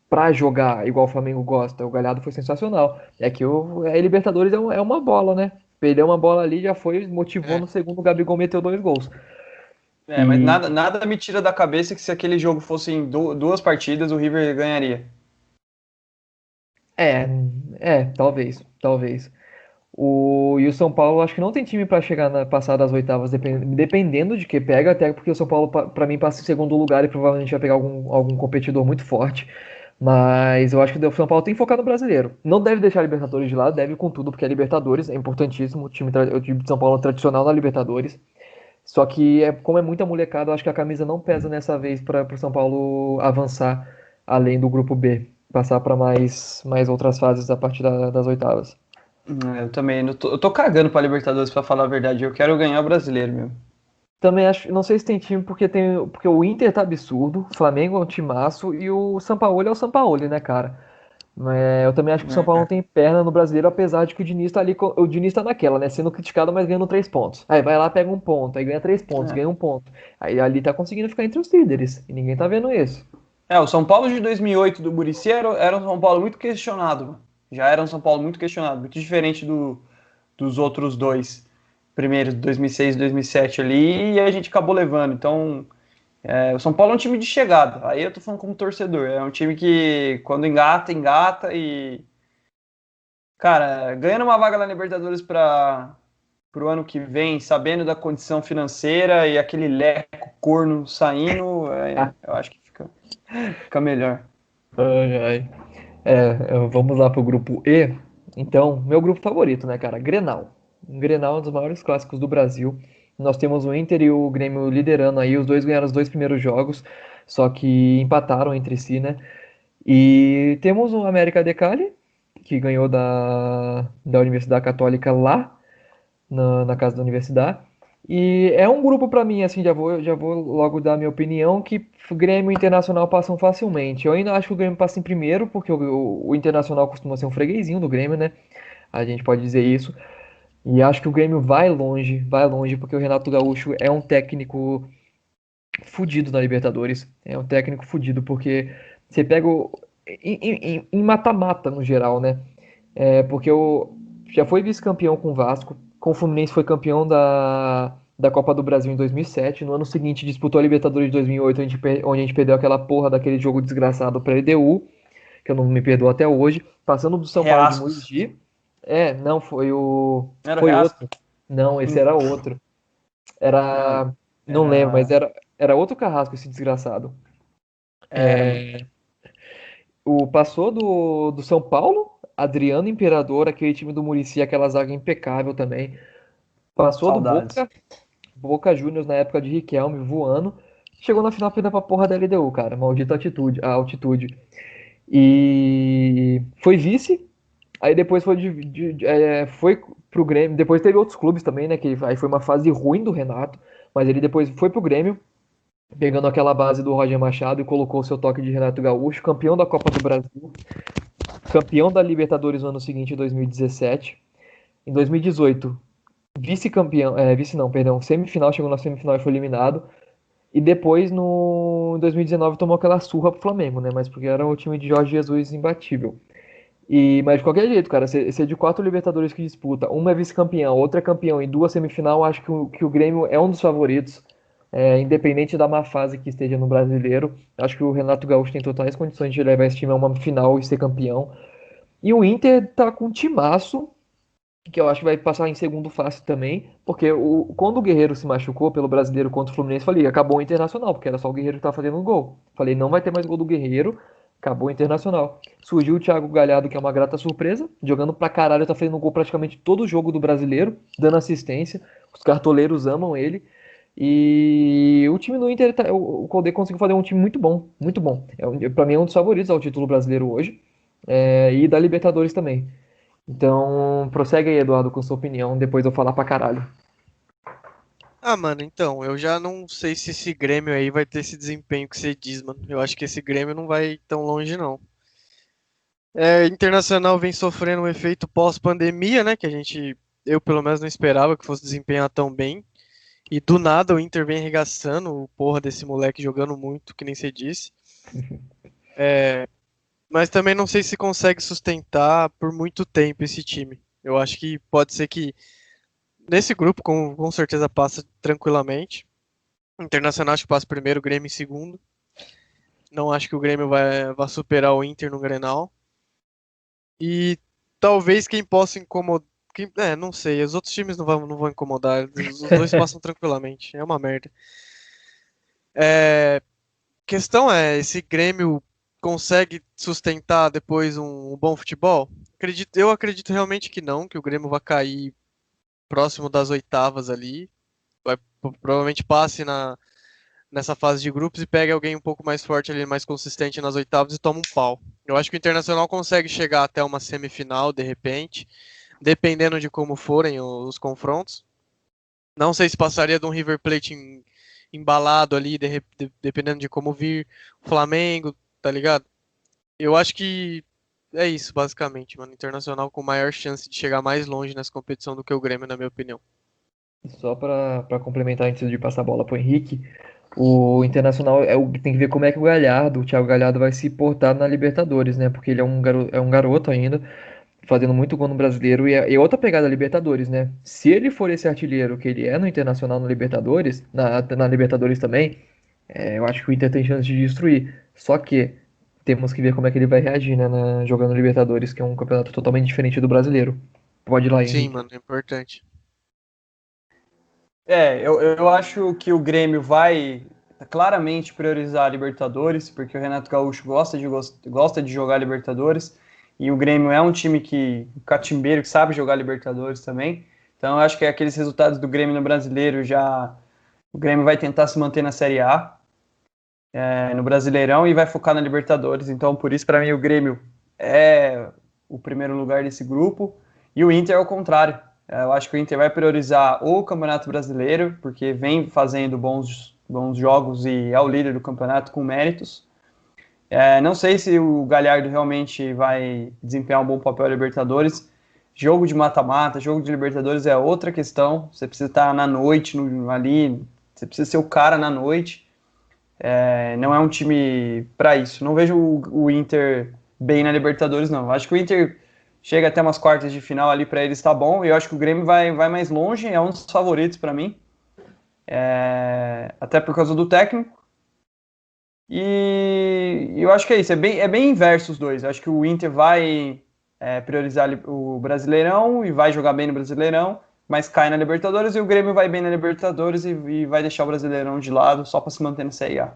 S1: pra jogar igual o Flamengo gosta. O Galhardo foi sensacional. É que a Libertadores é uma bola, né? Perdeu uma bola ali, já foi, motivou
S2: É.
S1: no segundo, o Gabigol meteu 2 gols.
S3: É, mas
S1: E
S3: nada me tira da cabeça que se aquele jogo fosse em 2 partidas, o River ganharia.
S1: é, talvez. E o São Paulo, acho que não tem time para chegar passar das oitavas, dependendo de que pega, até porque o São Paulo, para mim, passa em segundo lugar e provavelmente vai pegar algum competidor muito forte. Mas eu acho que o São Paulo tem que focar no brasileiro. Não deve deixar a Libertadores de lado, deve com tudo, porque a Libertadores é importantíssimo. O time de São Paulo é tradicional na Libertadores. Só que, como é muita molecada, eu acho que a camisa não pesa nessa vez para o São Paulo avançar além do grupo B, passar para mais outras fases a partir das oitavas.
S3: Eu também. Eu tô cagando pra Libertadores, pra falar a verdade. Eu quero ganhar o brasileiro, meu.
S1: Também acho, não sei se tem time porque o Inter tá absurdo, o Flamengo é um timaço e o Sampaoli é o Sampaoli, né, cara? Eu também acho que o São Paulo não tem perna no brasileiro, apesar de que o Diniz tá ali, o Diniz tá naquela, né, sendo criticado, mas ganhando 3 pontos. Aí vai lá, pega um ponto, aí ganha 3 pontos,
S3: É.
S1: ganha um ponto. Aí ali tá conseguindo ficar entre os líderes, e ninguém tá vendo isso.
S3: O São Paulo de 2008 do Muricy era um São Paulo muito questionado, mano. Já era um São Paulo muito questionado, muito diferente dos outros dois primeiros, 2006 e 2007 ali, e a gente acabou levando. Então, o São Paulo é um time de chegada. Aí eu tô falando como torcedor. É um time que, quando engata, engata e. Cara, ganhando uma vaga na Libertadores para o ano que vem, sabendo da condição financeira e aquele leco corno saindo, eu acho que fica melhor.
S1: Ai, ai. Vamos lá pro grupo E. Então, meu grupo favorito, né, cara? Grenal. Grenal é um dos maiores clássicos do Brasil. Nós temos o Inter e o Grêmio liderando aí. Os dois ganharam os 2 primeiros jogos, só que empataram entre si, né? E temos o América de Cali, que ganhou da Universidade Católica lá na casa da universidade. E é um grupo para mim, assim, já vou logo dar minha opinião, que o Grêmio e o Internacional passam facilmente. Eu ainda acho que o Grêmio passa em primeiro, porque o Internacional costuma ser um freguesinho do Grêmio, né? A gente pode dizer isso. E acho que o Grêmio vai longe, porque o Renato Gaúcho é um técnico fudido na Libertadores. É um técnico fudido, porque você pega em mata-mata no geral, né? Porque já foi vice-campeão com o Vasco, com o Fluminense foi campeão da Copa do Brasil em 2007. No ano seguinte disputou a Libertadores de 2008, onde a gente perdeu aquela porra daquele jogo desgraçado para a LDU, que eu não me perdoo até hoje. Passando do São Paulo de
S3: Reascos.
S1: Mogi. Não,
S3: Era o
S1: foi outro.
S3: Reascos?
S1: Não, esse era outro.
S3: Não,
S1: Era. Não lembro, mas
S3: era.
S1: era outro carrasco esse desgraçado.
S3: Era, mano.
S1: Passou do São Paulo Adriano Imperador, aquele time do Muricy, aquela zaga impecável também. Passou do
S3: Saudades.
S1: Boca Juniors na época de Riquelme voando. Chegou na final perdendo pra porra da LDU, cara. Maldita atitude, a altitude. E foi vice. Aí depois foi pro Grêmio. Depois teve outros clubes também, né? Que aí foi uma fase ruim do Renato. Mas ele depois foi pro Grêmio, pegando aquela base do Roger Machado e colocou o seu toque de Renato Gaúcho, campeão da Copa do Brasil, campeão da Libertadores no ano seguinte, em 2017. Em 2018, vice-campeão, vice não, perdão, semifinal, chegou na semifinal e foi eliminado. E depois, no em 2019, tomou aquela surra pro Flamengo, né? Mas porque era o time de Jorge Jesus imbatível. Mas de qualquer jeito, cara, se é de 4 Libertadores que disputa, uma é vice-campeão, outra é campeão e 2 semifinal, acho que o Grêmio é um dos favoritos, independente da má fase que esteja no brasileiro. Acho que o Renato Gaúcho tem totais condições de levar esse time a uma final e ser campeão. E o Inter tá com um timaço, que eu acho que vai passar em segundo fácil também, porque quando o Guerreiro se machucou pelo brasileiro contra o Fluminense, falei, acabou o Internacional, porque era só o Guerreiro que tava fazendo gol. Falei, não vai ter mais gol do Guerreiro, acabou o Internacional. Surgiu o Thiago Galhardo, que é uma grata surpresa, jogando pra caralho, tá fazendo gol praticamente todo jogo do brasileiro, dando assistência, os cartoleiros amam ele. E o time do Inter, o Codê conseguiu fazer um time muito bom, muito bom. Pra mim é um dos favoritos ao título brasileiro hoje, e da Libertadores também. Então, prossegue aí, Eduardo, com sua opinião, depois eu falar pra caralho.
S2: Ah, mano, então, eu já não sei se esse Grêmio aí vai ter esse desempenho que você diz, mano. Eu acho que esse Grêmio não vai tão longe, não. Internacional vem sofrendo um efeito pós-pandemia, né? Eu pelo menos não esperava que fosse desempenhar tão bem. E do nada o Inter vem arregaçando o porra desse moleque jogando muito, que nem você disse. Mas também não sei se consegue sustentar por muito tempo esse time. Eu acho que pode ser que nesse grupo com certeza passa tranquilamente. Internacional acho que passa primeiro, Grêmio em segundo. Não acho que o Grêmio vai superar o Inter no Grenal. E talvez quem possa incomodar. Não sei. Os outros times não vão incomodar. Os dois passam tranquilamente. É uma merda. Questão é, esse Grêmio consegue sustentar depois um bom futebol? Eu acredito realmente que não, que o Grêmio vai cair próximo das oitavas ali. Provavelmente passe nessa fase de grupos e pegue alguém um pouco mais forte ali, mais consistente nas oitavas e toma um pau. Eu acho que o Internacional consegue chegar até uma semifinal, de repente, dependendo de como forem os confrontos. Não sei se passaria de um River Plate embalado ali, dependendo de como vir. O Flamengo, tá ligado? Eu acho que é isso, basicamente, mano. Internacional com maior chance de chegar mais longe nessa competição do que o Grêmio, na minha opinião.
S1: Só pra complementar antes de passar a bola pro Henrique, o Internacional tem que ver como é que o Thiago Galhardo vai se portar na Libertadores, né? Porque ele é um garoto ainda, fazendo muito gol no Brasileiro e outra pegada Libertadores, né? Se ele for esse artilheiro que ele é no Internacional no Libertadores, na Libertadores também, eu acho que o Inter tem chance de destruir. Só que temos que ver como é que ele vai reagir, né, jogando Libertadores, que é um campeonato totalmente diferente do Brasileiro. Pode ir lá,
S2: Sim,
S1: Henrique.
S2: mano, é importante.
S3: Eu acho que o Grêmio vai claramente priorizar a Libertadores, porque o Renato Gaúcho gosta de jogar Libertadores, e o Grêmio é um time catimbeiro, que sabe jogar Libertadores também. Então eu acho que aqueles resultados do Grêmio no Brasileiro o Grêmio vai tentar se manter na Série A, no Brasileirão, e vai focar na Libertadores. Então por isso, para mim, o Grêmio é o primeiro lugar desse grupo, e o Inter é o contrário. Eu acho que o Inter vai priorizar o Campeonato Brasileiro, porque vem fazendo bons jogos e é o líder do campeonato com méritos. Não sei se o Galhardo realmente vai desempenhar um bom papel na Libertadores. Jogo de mata-mata, jogo de Libertadores é outra questão. Você precisa estar na noite ali, você precisa ser o cara na noite. Não é um time para isso. Não vejo o Inter bem na Libertadores, não. Acho que o Inter chega até umas quartas de final ali para eles, tá bom. Eu acho que o Grêmio vai mais longe, é um dos favoritos para mim. Até por causa do técnico. E eu acho que é isso, é bem inverso os dois. Eu acho que o Inter vai priorizar o Brasileirão e vai jogar bem no Brasileirão, mas cai na Libertadores, e o Grêmio vai bem na Libertadores e vai deixar o Brasileirão de lado só para se manter na Série A.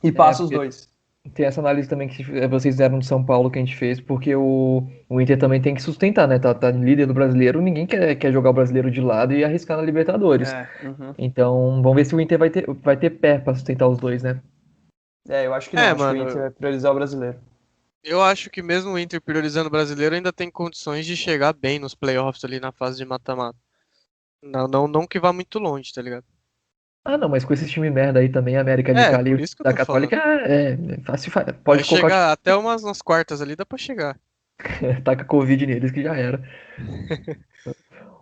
S3: E passa os
S1: Porque
S3: dois.
S1: Tem essa análise também que vocês fizeram de São Paulo que a gente fez, porque o Inter também tem que sustentar, né? Tá líder do brasileiro, ninguém quer jogar o brasileiro de lado e arriscar na Libertadores.
S3: Uhum.
S1: Então, vamos ver se o Inter vai ter pé pra sustentar os dois, né?
S3: Eu acho que não. Acho que o Inter
S2: Mano,
S3: vai priorizar o brasileiro.
S2: eu acho que mesmo o Inter priorizando o brasileiro ainda tem condições de chegar bem nos playoffs ali na fase de mata-mata. Não que vá muito longe, tá ligado?
S1: Ah, não, mas com esse time merda aí também, a América de
S2: É,
S1: Cali e
S2: por
S1: o
S2: isso que eu
S1: da
S2: tô
S1: Católica
S2: falando.
S1: é fácil,
S2: Vai
S1: pode colocar
S2: chegar até nas quartas ali, dá pra chegar.
S1: taca Covid neles que já era.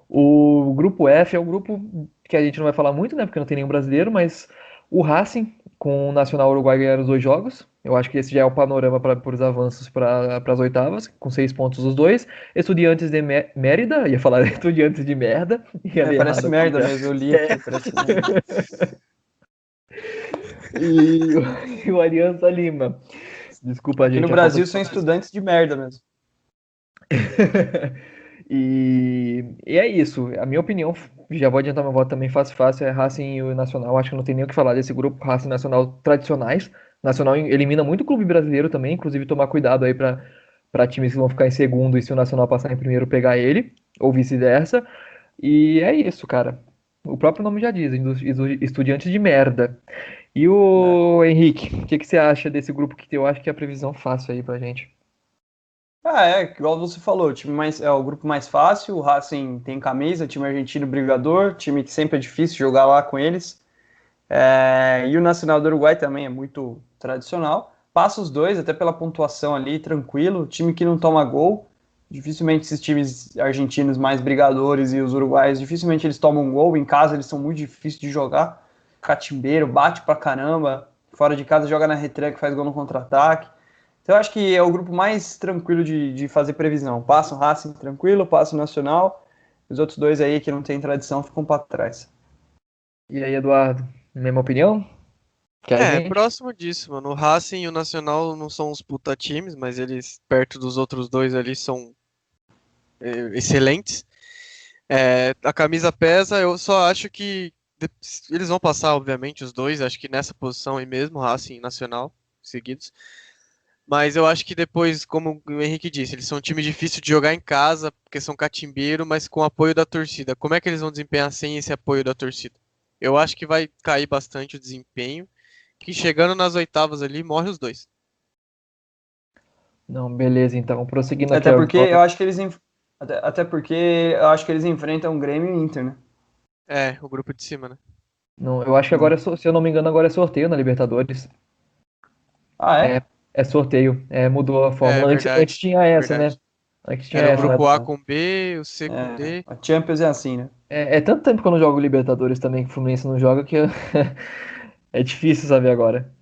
S1: O grupo F é um grupo que a gente não vai falar muito, né? Porque não tem nenhum brasileiro, mas o Racing com o Nacional Uruguai ganharam os 2 jogos. Eu acho que esse já é o panorama para os avanços para as oitavas, com 6 pontos os dois. Estudiantes de Mérida, ia falar Estudiantes de merda, ia ler
S3: Parece
S1: errado a
S3: merda
S1: pronúncia.
S3: mesmo. Eu li
S1: É.
S3: aqui, parece merda.
S1: E, e o Alianza Lima. Desculpa,
S3: Aqui no
S1: gente, a falta
S3: Brasil
S1: de
S3: são
S1: pronúncia.
S3: estudantes de merda mesmo.
S1: E é isso. A minha opinião, já vou adiantar meu voto também fácil, fácil, é Racing e o Nacional. Acho que não tem nem o que falar desse grupo, Racing e Nacional tradicionais. Nacional elimina muito clube brasileiro também, inclusive tomar cuidado aí para times que vão ficar em segundo e se o Nacional passar em primeiro pegar ele, ou vice-versa. E é isso, cara. O próprio nome já diz, estudiantes de merda. E
S3: Né?
S1: o Henrique, o que que você acha desse grupo que eu acho que é a previsão fácil aí pra gente?
S3: Igual você falou, o time mais, é o grupo mais fácil, o Racing tem camisa, time argentino brigador, time que sempre é difícil jogar lá com eles. E o Nacional do Uruguai também é muito tradicional. Passa os dois, até pela pontuação ali, tranquilo. Time que não toma gol. Dificilmente esses times argentinos mais brigadores e os uruguaios, dificilmente eles tomam gol. Em casa eles são muito difíceis de jogar. Catimbeiro, bate pra caramba. Fora de casa joga na retranca, faz gol no contra-ataque. Então eu acho que é o grupo mais tranquilo de fazer previsão. Passa o Racing tranquilo, passa o Nacional. Os outros dois aí que não tem tradição ficam para trás.
S1: E aí, Eduardo, mesma opinião que a gente?
S2: Próximo disso, mano. O Racing e o Nacional não são os puta times, mas eles, perto dos outros dois ali, são excelentes. A camisa pesa, eu só acho que eles vão passar, obviamente, os dois, acho que nessa posição aí mesmo, Racing e Nacional, seguidos. Mas eu acho que depois, como o Henrique disse, eles são um time difícil de jogar em casa, porque são catimbeiro, mas com apoio da torcida. Como é que eles vão desempenhar sem esse apoio da torcida? Eu acho que vai cair bastante o desempenho, que chegando nas oitavas ali, morre os dois.
S1: Não, beleza, então, prosseguindo aqui
S3: Até porque
S1: agora.
S3: eu acho que até porque eu acho que eles enfrentam o Grêmio e o Inter, né?
S2: O grupo de cima, né?
S1: Não, eu acho que agora, se eu não me engano, agora é sorteio na Libertadores.
S3: Ah,
S1: É,
S3: é?
S1: é sorteio, mudou a
S2: É
S1: fórmula. Antes
S2: verdade,
S1: tinha essa, né?
S2: verdade.
S1: Antes tinha
S2: Era o
S1: essa, né?
S2: grupo A com B, o C com D.
S3: A Champions é assim, né?
S1: É tanto tempo que eu não jogo Libertadores também, que o Fluminense não joga, que é difícil saber agora.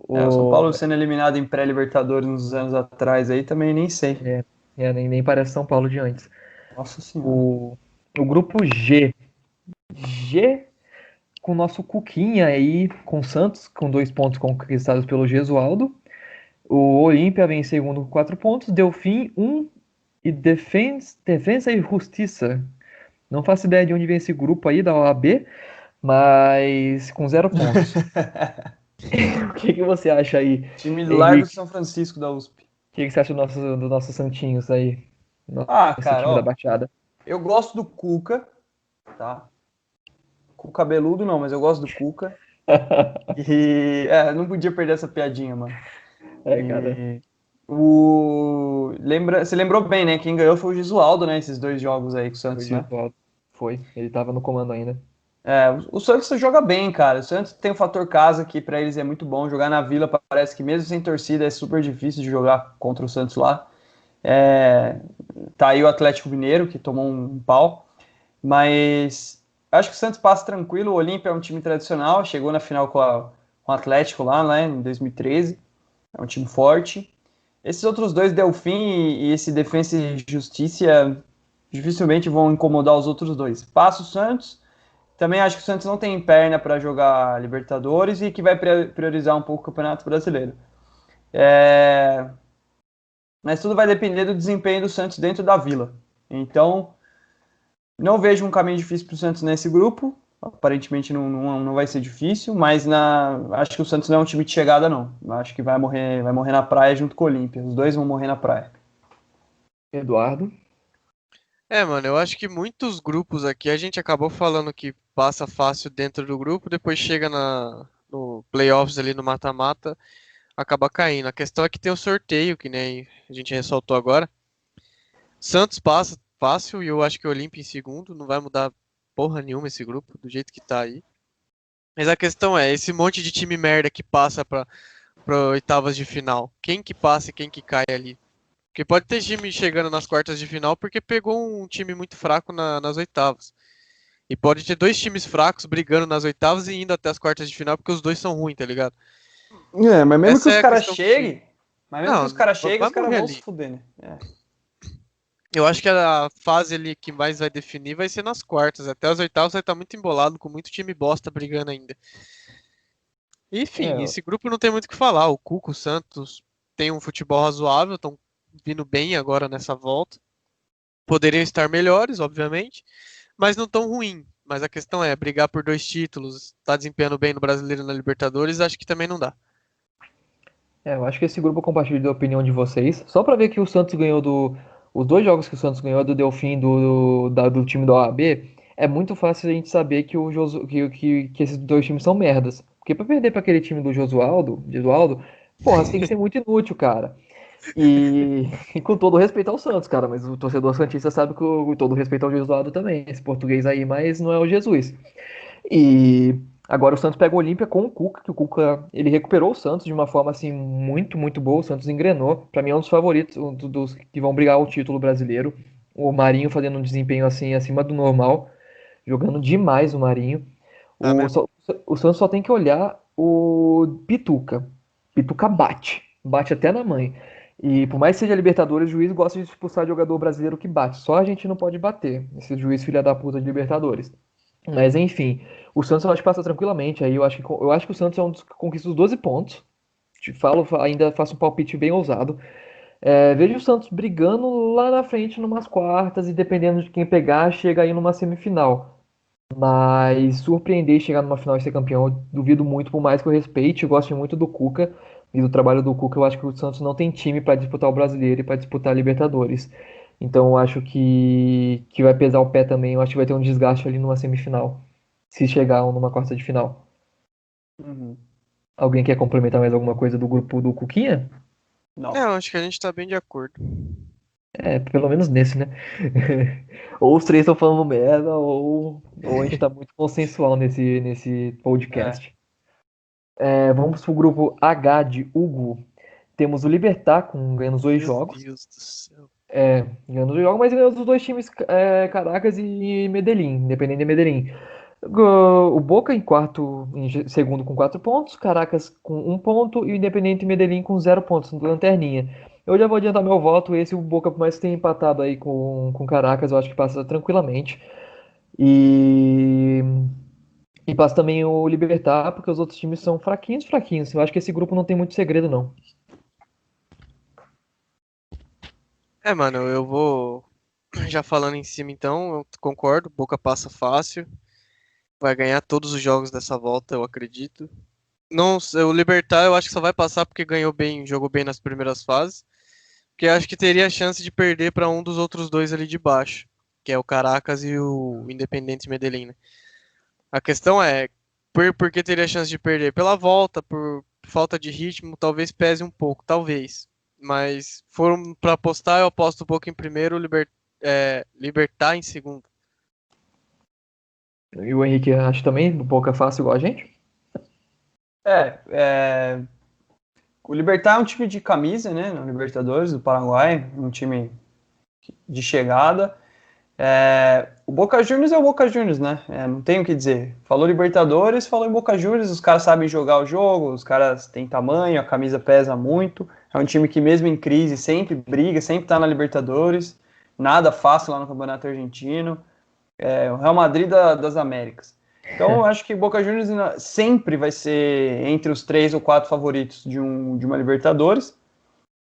S3: O São
S1: O...
S3: Paulo sendo eliminado em pré-Libertadores uns anos atrás aí também nem sei.
S1: nem parece São Paulo de antes.
S3: Nossa senhora.
S1: O, o grupo G. G com o nosso Cuquinha aí, com o Santos, com 2 pontos conquistados pelo Gesualdo. O Olímpia vem em segundo com 4 pontos. Delfim, 1. E Defensa e Justiça. Não faço ideia de onde vem esse grupo aí da OAB, mas com 0 pontos. O que que você acha aí,
S3: Time Largo
S1: Henrique?
S3: São Francisco da USP.
S1: O que que você acha dos nossos Santinhos aí? Nosso
S3: Cara,
S1: time da
S3: ó,
S1: Baixada.
S3: eu gosto do Cuca, tá? Cuca cabeludo não, mas eu gosto do Cuca. Não podia perder essa piadinha, mano.
S1: É, cara.
S3: E você lembrou bem, né? Quem ganhou foi o Gisualdo, né? Esses dois jogos aí com o
S1: O
S3: Santos, né?
S1: Gesualdo foi. Ele tava no comando ainda.
S3: O Santos joga bem, cara. O Santos tem o fator casa que pra eles é muito bom. Jogar na Vila parece que mesmo sem torcida é super difícil de jogar contra o Santos lá. Tá aí o Atlético Mineiro que tomou um pau, mas acho que o Santos passa tranquilo. O Olímpia é um time tradicional, chegou na final com o Atlético lá, né, em 2013. É um time forte. Esses outros dois, Delfim e esse Defensa e Justiça, dificilmente vão incomodar os outros dois. Passa o Santos. Também acho que o Santos não tem perna para jogar Libertadores e que vai priorizar um pouco o Campeonato Brasileiro. Mas tudo vai depender do desempenho do Santos dentro da Vila. Então, não vejo um caminho difícil para o Santos nesse grupo. aparentemente não vai ser difícil, mas acho que o Santos não é um time de chegada, não. Acho que vai morrer na praia junto com o Olímpia. Os dois vão morrer na praia.
S1: Eduardo?
S2: Mano, eu acho que muitos grupos aqui a gente acabou falando que passa fácil dentro do grupo, depois chega no playoffs ali no mata-mata, acaba caindo. A questão é que tem o sorteio, que nem a gente ressaltou agora. Santos passa fácil e eu acho que o Olímpia em segundo, não vai mudar porra nenhuma esse grupo, do jeito que tá aí. Mas a questão é, esse monte de time merda que passa pra oitavas de final, quem que passa e quem que cai ali? Porque pode ter time chegando nas quartas de final porque pegou um time muito fraco nas oitavas. E pode ter dois times fracos brigando nas oitavas e indo até as quartas de final porque os dois são ruins, tá ligado?
S3: Mas mesmo que
S2: Essa
S3: os
S2: é a
S3: caras
S2: questão que fica.
S3: cheguem,
S2: Não, vai
S3: os caras
S2: morrer
S3: vão se
S2: ali.
S3: fuder, né?
S2: Eu acho que a fase ali que mais vai definir vai ser nas quartas. Até as oitavas vai estar muito embolado, com muito time bosta brigando ainda. Enfim,
S1: É,
S2: esse grupo não tem muito o que falar. O Cuco, o Santos tem um futebol razoável, estão vindo bem agora nessa volta. Poderiam estar melhores, obviamente, mas não tão ruim. Mas a questão é, brigar por dois títulos, tá desempenhando bem no Brasileiro e na Libertadores, acho que também não dá.
S1: eu acho que esse grupo compartilha da opinião de vocês. Só pra ver que o Santos ganhou os dois jogos que o Santos ganhou do Delfim e do time do OAB, é muito fácil a gente saber que, que esses dois times são merdas. Porque pra perder pra aquele time do Jesualdo, porra, você tem que ser muito inútil, cara. E, e com todo respeito ao Santos, cara, mas o torcedor santista sabe que com todo respeito ao Jesualdo também, esse português aí, mas não é o Jesus. E agora o Santos pega o Olímpia com o Cuca, que o Cuca ele recuperou o Santos de uma forma assim muito, muito boa. O Santos engrenou. Pra mim é um dos favoritos, dos que vão brigar o título brasileiro. O Marinho fazendo um desempenho assim acima do normal, jogando demais o Marinho.
S2: Tá
S1: O,
S2: mesmo?
S1: só- o Santos só tem que olhar o Pituca. Pituca bate até na mãe. E por mais que seja Libertadores, o juiz gosta de expulsar jogador brasileiro que bate. Só a gente não pode bater, esse juiz filha da puta de Libertadores. Mas enfim, o Santos eu acho que passa tranquilamente. Aí eu acho que o Santos é um dos que conquista os 12 pontos. Te falo, ainda faço um palpite bem ousado. Vejo o Santos brigando lá na frente, numas quartas, e dependendo de quem pegar, chega aí numa semifinal. Mas surpreender e chegar numa final e ser campeão, eu duvido muito, por mais que eu respeite, eu gosto muito do Cuca e do trabalho do Cuca. Eu acho que o Santos não tem time para disputar o Brasileiro e para disputar a Libertadores. Então eu acho que vai pesar o pé também. Eu acho que vai ter um desgaste ali numa semifinal, se chegar numa quarta de final.
S3: Uhum.
S1: Alguém quer complementar mais alguma coisa do grupo do Cuquinha?
S3: Não.
S2: Eu acho que a gente tá bem de acordo.
S1: Pelo menos nesse, né? Ou os três estão falando merda, ou a gente tá muito consensual nesse
S3: É.
S1: podcast. Vamos pro grupo H de Hugo. Temos o Libertad ganhando os dois
S2: Meu
S1: jogos.
S2: Deus do céu.
S1: Ganhando os dois jogos, mas ganhando os dois times, Caracas e Medellín, Independente de Medellín. O Boca em quarto, segundo com 4 pontos, Caracas com 1 ponto e o Independente Medellín com 0 pontos, lanterninha. Eu já vou adiantar meu voto, esse o Boca, por mais que tenha empatado aí com Caracas, eu acho que passa tranquilamente. E, e passa também o Libertad, porque os outros times são fraquinhos, fraquinhos. Eu acho que esse grupo não tem muito segredo, não.
S2: Mano, eu vou já falando em cima então, eu concordo, Boca passa fácil, vai ganhar todos os jogos dessa volta, eu acredito. Não, o Libertad eu acho que só vai passar porque ganhou bem, jogou bem nas primeiras fases, porque eu acho que teria a chance de perder para um dos outros dois ali de baixo, que é o Caracas e o Independente Medellín, né? A questão é, por que teria a chance de perder? Pela volta, por falta de ritmo, talvez pese um pouco, talvez. Mas foram para apostar, eu aposto um pouco em primeiro, Libertar em segundo.
S1: E o Henrique acha também um pouco fácil igual a gente?
S3: É, o Libertad é um time de camisa, né? No Libertadores do Paraguai, um time de chegada. O Boca Juniors é o Boca Juniors, né? Não tem o que dizer. Falou Libertadores, falou em Boca Juniors, os caras sabem jogar o jogo, os caras têm tamanho, a camisa pesa muito. É um time que mesmo em crise sempre briga, sempre tá na Libertadores. Nada fácil lá no Campeonato Argentino. O Real Madrid das Américas. Então eu acho que Boca Juniors sempre vai ser entre os 3 ou 4 favoritos de uma Libertadores.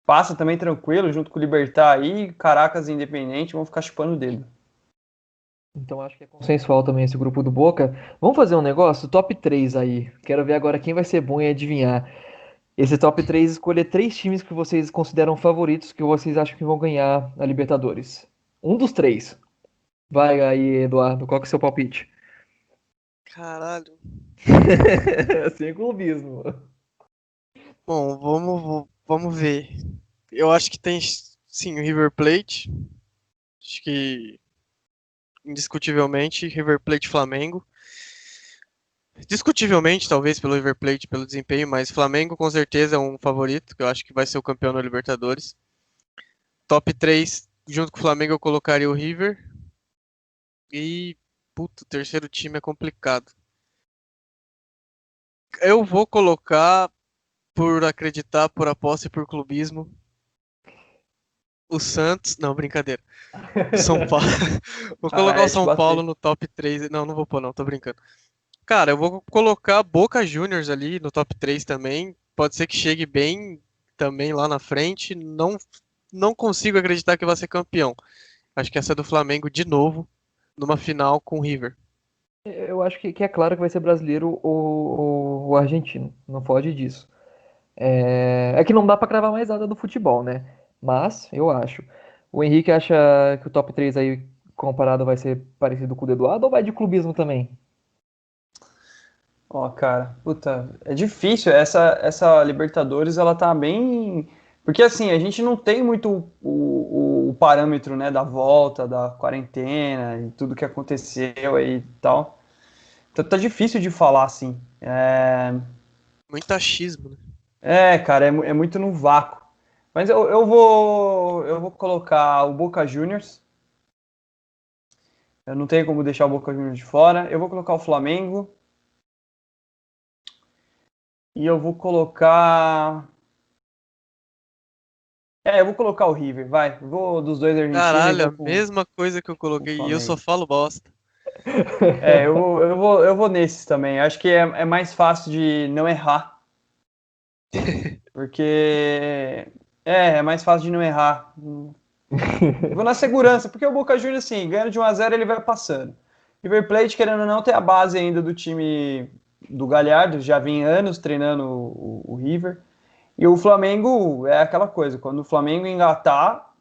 S3: Passa também tranquilo, junto com o Libertad aí, Caracas e Independente vão ficar chupando o dedo.
S1: Então acho que é consensual também esse grupo do Boca. Vamos fazer um negócio? Top 3 aí. Quero ver agora quem vai ser bom em adivinhar. Esse top 3, escolher 3 times que vocês consideram favoritos, que vocês acham que vão ganhar a Libertadores. Um dos 3. Vai aí, Eduardo, qual que é o seu palpite?
S2: Caralho.
S1: Sem clubismo.
S2: Bom, vamos ver. Eu acho que tem, sim, o River Plate. Acho que, indiscutivelmente, River Plate e Flamengo. Discutivelmente, talvez, pelo River Plate, pelo desempenho, mas Flamengo com certeza é um favorito, que eu acho que vai ser o campeão da Libertadores. Top 3 junto com o Flamengo, eu colocaria o River. E, puto, o terceiro time é complicado. Eu vou colocar, por acreditar, por aposta e por clubismo, o Santos. Não, brincadeira. O São Paulo. Vou
S3: Ah,
S2: colocar o
S3: é te
S2: São Paulo
S3: bater.
S2: no top 3. Não, não vou pôr, não, tô brincando. Cara, eu vou colocar Boca Juniors ali no top 3 também. Pode ser que chegue bem também lá na frente. Não consigo acreditar que vai ser campeão. Acho que essa é do Flamengo de novo, numa final com o River.
S1: Eu acho que é claro que vai ser brasileiro ou argentino. Não foge disso. É que não dá pra cravar mais nada do futebol, né? Mas, eu acho. O Henrique acha que o top 3 aí comparado vai ser parecido com o do Eduardo ou vai de clubismo também?
S3: Ó, cara, puta, é difícil. Essa Libertadores, ela tá bem. Porque assim, a gente não tem muito o parâmetro, né, da volta, da quarentena e tudo que aconteceu aí e tal. Então tá difícil de falar, assim.
S2: Muito achismo, né?
S3: Cara, é muito no vácuo. Mas eu vou colocar o Boca Juniors. Eu não tenho como deixar o Boca Juniors de fora. Eu vou colocar o Flamengo. E eu vou colocar. Eu vou colocar o River, vai. Vou dos dois argentinos e
S2: Caralho,
S3: vou
S2: a mesma coisa que eu
S3: com o
S2: coloquei e eu só
S3: Flamengo.
S2: falo bosta.
S3: Eu vou nesses também. Acho que é mais fácil de não errar. Porque. É mais fácil de não errar. Vou na segurança, porque o Boca Juniors, assim, ganhando de 1-0 ele vai passando. River Plate, querendo ou não, tem a base ainda do time do Galhardo, já vem anos treinando o River. E o Flamengo é aquela coisa, quando o Flamengo engatar,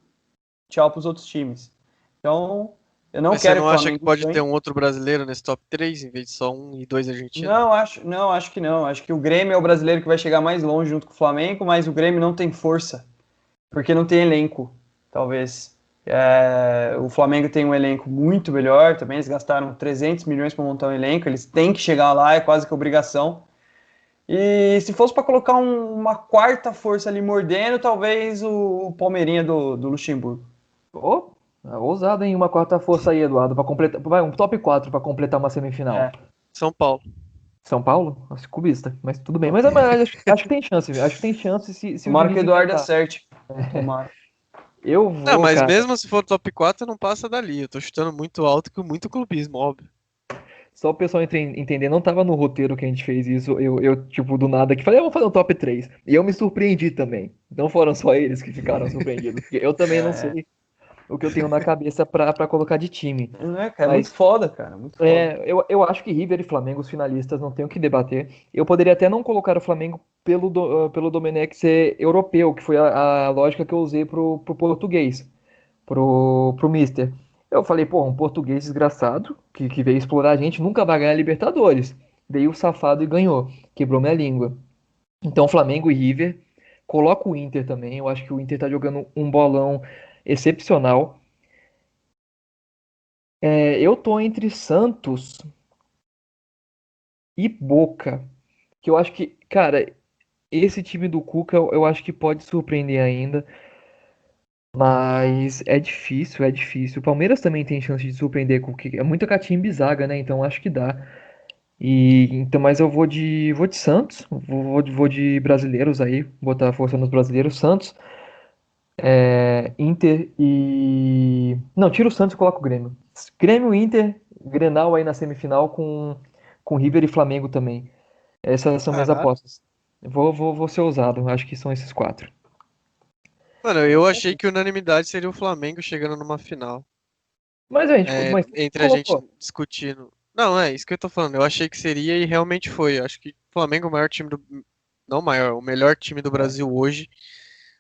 S3: tchau para os outros times. Então, eu não
S2: Mas você
S3: quero que
S2: não
S3: o
S2: acha que
S3: Flamengo
S2: pode ter
S3: ganhe.
S2: um outro brasileiro nesse top 3 em vez de só um e dois argentinos?
S3: Acho que não. Acho que o Grêmio é o brasileiro que vai chegar mais longe junto com o Flamengo, mas o Grêmio não tem força, porque não tem elenco, talvez. O Flamengo tem um elenco muito melhor também, eles gastaram 300 milhões para montar um elenco, eles têm que chegar lá, é quase que obrigação. E se fosse para colocar uma quarta força ali mordendo, talvez o Palmeirinha do Luxemburgo.
S1: Ô, ousado, hein? Uma quarta força aí, Eduardo, para completar. Vai, um top 4 para completar uma semifinal.
S3: É,
S2: São Paulo.
S1: São Paulo? Nossa, clubista, mas tudo bem. Mas acho que tem chance, viu? Acho que tem chance se o
S3: tomara que o
S1: Diniz
S3: Eduardo
S1: engatar.
S3: acerte. Tomara.
S1: Eu
S2: Não,
S1: vou,
S2: mas
S1: cara.
S2: mesmo se for top 4, não passa dali. Eu tô chutando muito alto com muito clubismo, óbvio.
S1: Só o pessoal entender, não tava no roteiro que a gente fez isso. Tipo, do nada aqui falei, vamos fazer um top 3. E eu me surpreendi também. Não foram só eles que ficaram surpreendidos. Porque eu também não
S3: É,
S1: sei o que eu tenho na cabeça pra colocar de time.
S3: cara, é muito
S1: Mas
S3: foda, cara, muito foda.
S1: eu acho que River e Flamengo, os finalistas, não tem o que debater. Eu poderia até não colocar o Flamengo pelo Domenech ser europeu, que foi a lógica que eu usei pro português, pro Mister. Eu falei, pô, um português desgraçado, que veio explorar a gente, nunca vai ganhar Libertadores. Veio o safado e ganhou, quebrou minha língua. Então, Flamengo e River. Coloco o Inter também, eu acho que o Inter tá jogando um bolão excepcional. Eu tô entre Santos e Boca. Que eu acho que, cara, esse time do Cuca eu acho que pode surpreender ainda, mas é difícil, é difícil. O Palmeiras também tem chance de surpreender com que é muita catimba e zaga, né? Então acho que dá. E então, mas eu vou de Santos, vou de brasileiros aí, botar força nos brasileiros, Santos, Inter e não, tira o Santos e coloca o Grêmio. Grêmio, Inter, Grenal aí na semifinal com River e Flamengo também. Essas são minhas
S2: Caralho.
S1: apostas. Vou ser ousado, acho que são esses 4.
S2: Mano, eu achei que unanimidade seria o Flamengo chegando numa final.
S1: Mas a gente, mas
S2: entre a gente
S1: colocou.
S2: discutindo. Não, é isso que eu tô falando. Eu achei que seria e realmente foi. Eu acho que o Flamengo é o maior time do. Não maior, o melhor time do
S3: É.
S2: Brasil hoje.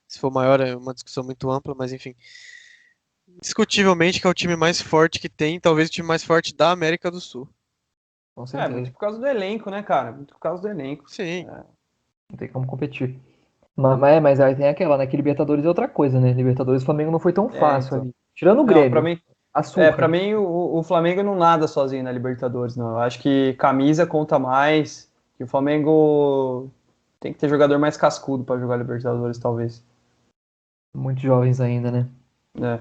S2: Se for maior, é uma discussão muito ampla, mas enfim. Discutivelmente que é o time mais forte que tem, talvez o time mais forte da América do Sul.
S1: Com
S3: É, muito
S1: certeza.
S3: por causa do elenco, né, cara? Muito por causa do elenco.
S2: Sim.
S3: É,
S1: Não tem como competir. Mas aí tem aquela, né? Que Libertadores é outra coisa, né? Libertadores o Flamengo não foi tão fácil
S3: então.
S1: ali. Tirando o
S3: Não, pra
S1: Grêmio.
S3: mim,
S1: A surra.
S3: pra mim o Flamengo não nada sozinho na Libertadores, não. Eu acho que camisa conta mais, que o Flamengo tem que ter jogador mais cascudo pra jogar Libertadores, talvez.
S1: Muito jovens ainda, né?
S3: É.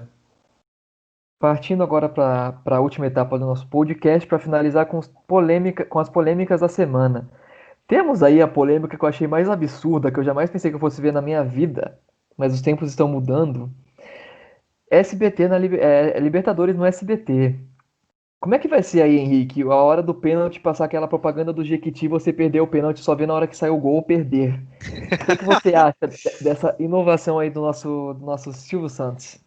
S1: Partindo agora para a última etapa do nosso podcast, para finalizar com as polêmicas da semana. Temos aí a polêmica que eu achei mais absurda, que eu jamais pensei que eu fosse ver na minha vida, mas os tempos estão mudando. SBT Libertadores no SBT. Como é que vai ser aí, Henrique? A hora do pênalti passar aquela propaganda do Jequiti, você perder o pênalti, só ver na hora que sai o gol perder. O que você acha dessa inovação aí do nosso Silvio Santos?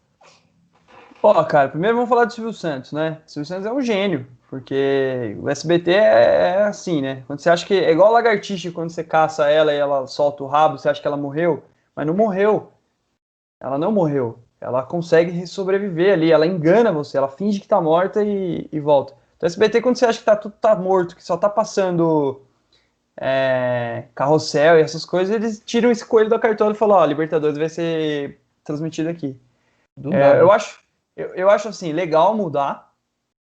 S3: Ó, cara, primeiro vamos falar do Silvio Santos, né? O Silvio Santos é um gênio, porque o SBT é assim, né? Quando você acha que é igual a lagartixa, quando você caça ela e ela solta o rabo, você acha que ela morreu, mas não morreu. Ela não morreu. Ela consegue sobreviver ali, ela engana você, ela finge que tá morta e volta. Então, SBT, quando você acha que tudo tá morto, que só tá passando carrossel e essas coisas, eles tiram esse coelho da cartola e falam, ó, Libertadores vai ser transmitido aqui.
S1: Do
S3: É,
S1: nada.
S3: eu acho assim, legal mudar.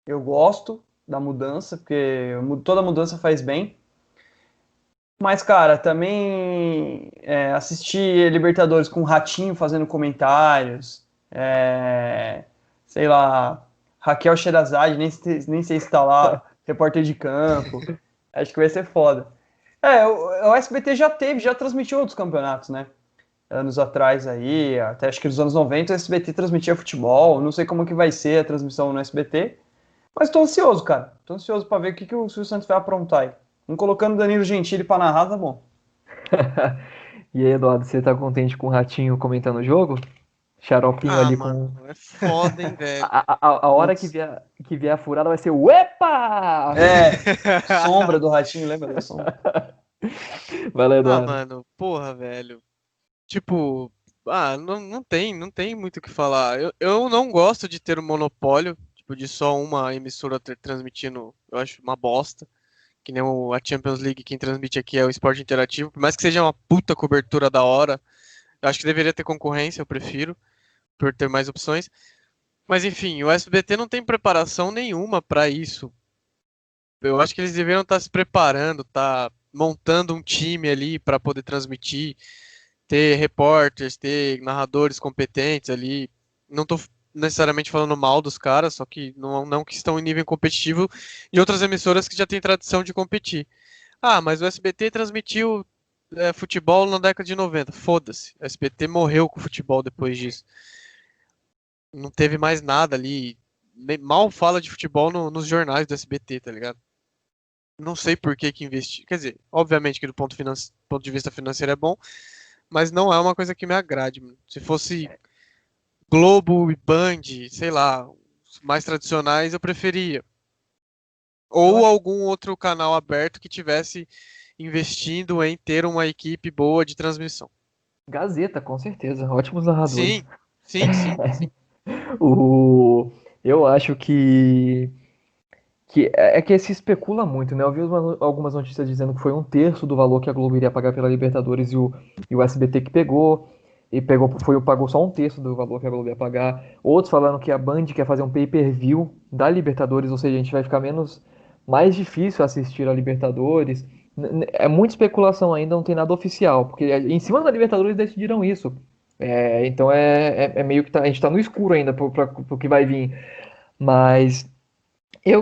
S3: Eu gosto da mudança, porque toda mudança faz bem. Mas, cara, também assistir Libertadores com o Ratinho fazendo comentários, sei lá, Raquel Sherazade, nem sei se tá lá, repórter de campo. Acho que vai ser foda. O SBT já transmitiu outros campeonatos, né? Anos atrás aí, até acho que nos anos 90 o SBT transmitia futebol, não sei como que vai ser a transmissão no SBT, mas tô ansioso, cara. Tô ansioso pra ver o que o Silvio Santos vai aprontar aí. Não colocando Danilo Gentili pra narrar, tá bom.
S1: E aí, Eduardo, você tá contente com o Ratinho comentando o jogo? Xaropinho
S2: Ah,
S1: ali com.
S2: mano, é foda, hein, velho.
S1: A hora que
S3: Putz.
S1: vier a furada vai ser Uepa!
S3: Sombra do Ratinho, lembra da sombra?
S1: Vai lá,
S2: Ah,
S1: Eduardo.
S2: mano, porra, velho. Tipo, não tem muito o que falar. Eu não gosto de ter um monopólio, tipo, de só uma emissora transmitindo, eu acho uma bosta. Que nem a Champions League, quem transmite aqui é o Esporte Interativo. Por mais que seja uma puta cobertura da hora, eu acho que deveria ter concorrência, eu prefiro, por ter mais opções. Mas enfim, o SBT não tem preparação nenhuma pra isso. Eu acho que eles deveriam estar se preparando, tá montando um time ali pra poder transmitir, ter repórteres, ter narradores competentes ali. Não tô necessariamente falando mal dos caras, só que não que estão em nível competitivo de outras emissoras que já têm tradição de competir. Ah, mas o SBT transmitiu futebol na década de 90. Foda-se. O SBT morreu com o futebol depois disso. Não teve mais nada ali. Mal fala de futebol nos jornais do SBT, tá ligado? Não sei por que investir. Quer dizer, obviamente que do ponto de vista financeiro é bom, mas não é uma coisa que me agrade, mano. Se fosse Globo e Band, sei lá, os mais tradicionais, eu preferia.
S3: Eu
S2: Ou
S3: acho.
S2: algum outro canal aberto que tivesse investindo em ter uma equipe boa de transmissão.
S1: Gazeta, com certeza. Ótimos narradores.
S2: Sim, sim, sim, sim.
S1: O... Eu acho que que se especula muito, né? Eu vi algumas notícias dizendo que foi um terço do valor que a Globo iria pagar pela Libertadores e o SBT que pegou. E pagou só um terço do valor que a Globo ia pagar. Outros falaram que a Band quer fazer um pay-per-view da Libertadores, ou seja, a gente vai ficar mais difícil assistir a Libertadores. É muita especulação ainda, não tem nada oficial, porque em cima da Libertadores decidiram isso. Então é meio que a gente tá no escuro ainda pro que vai vir. Mas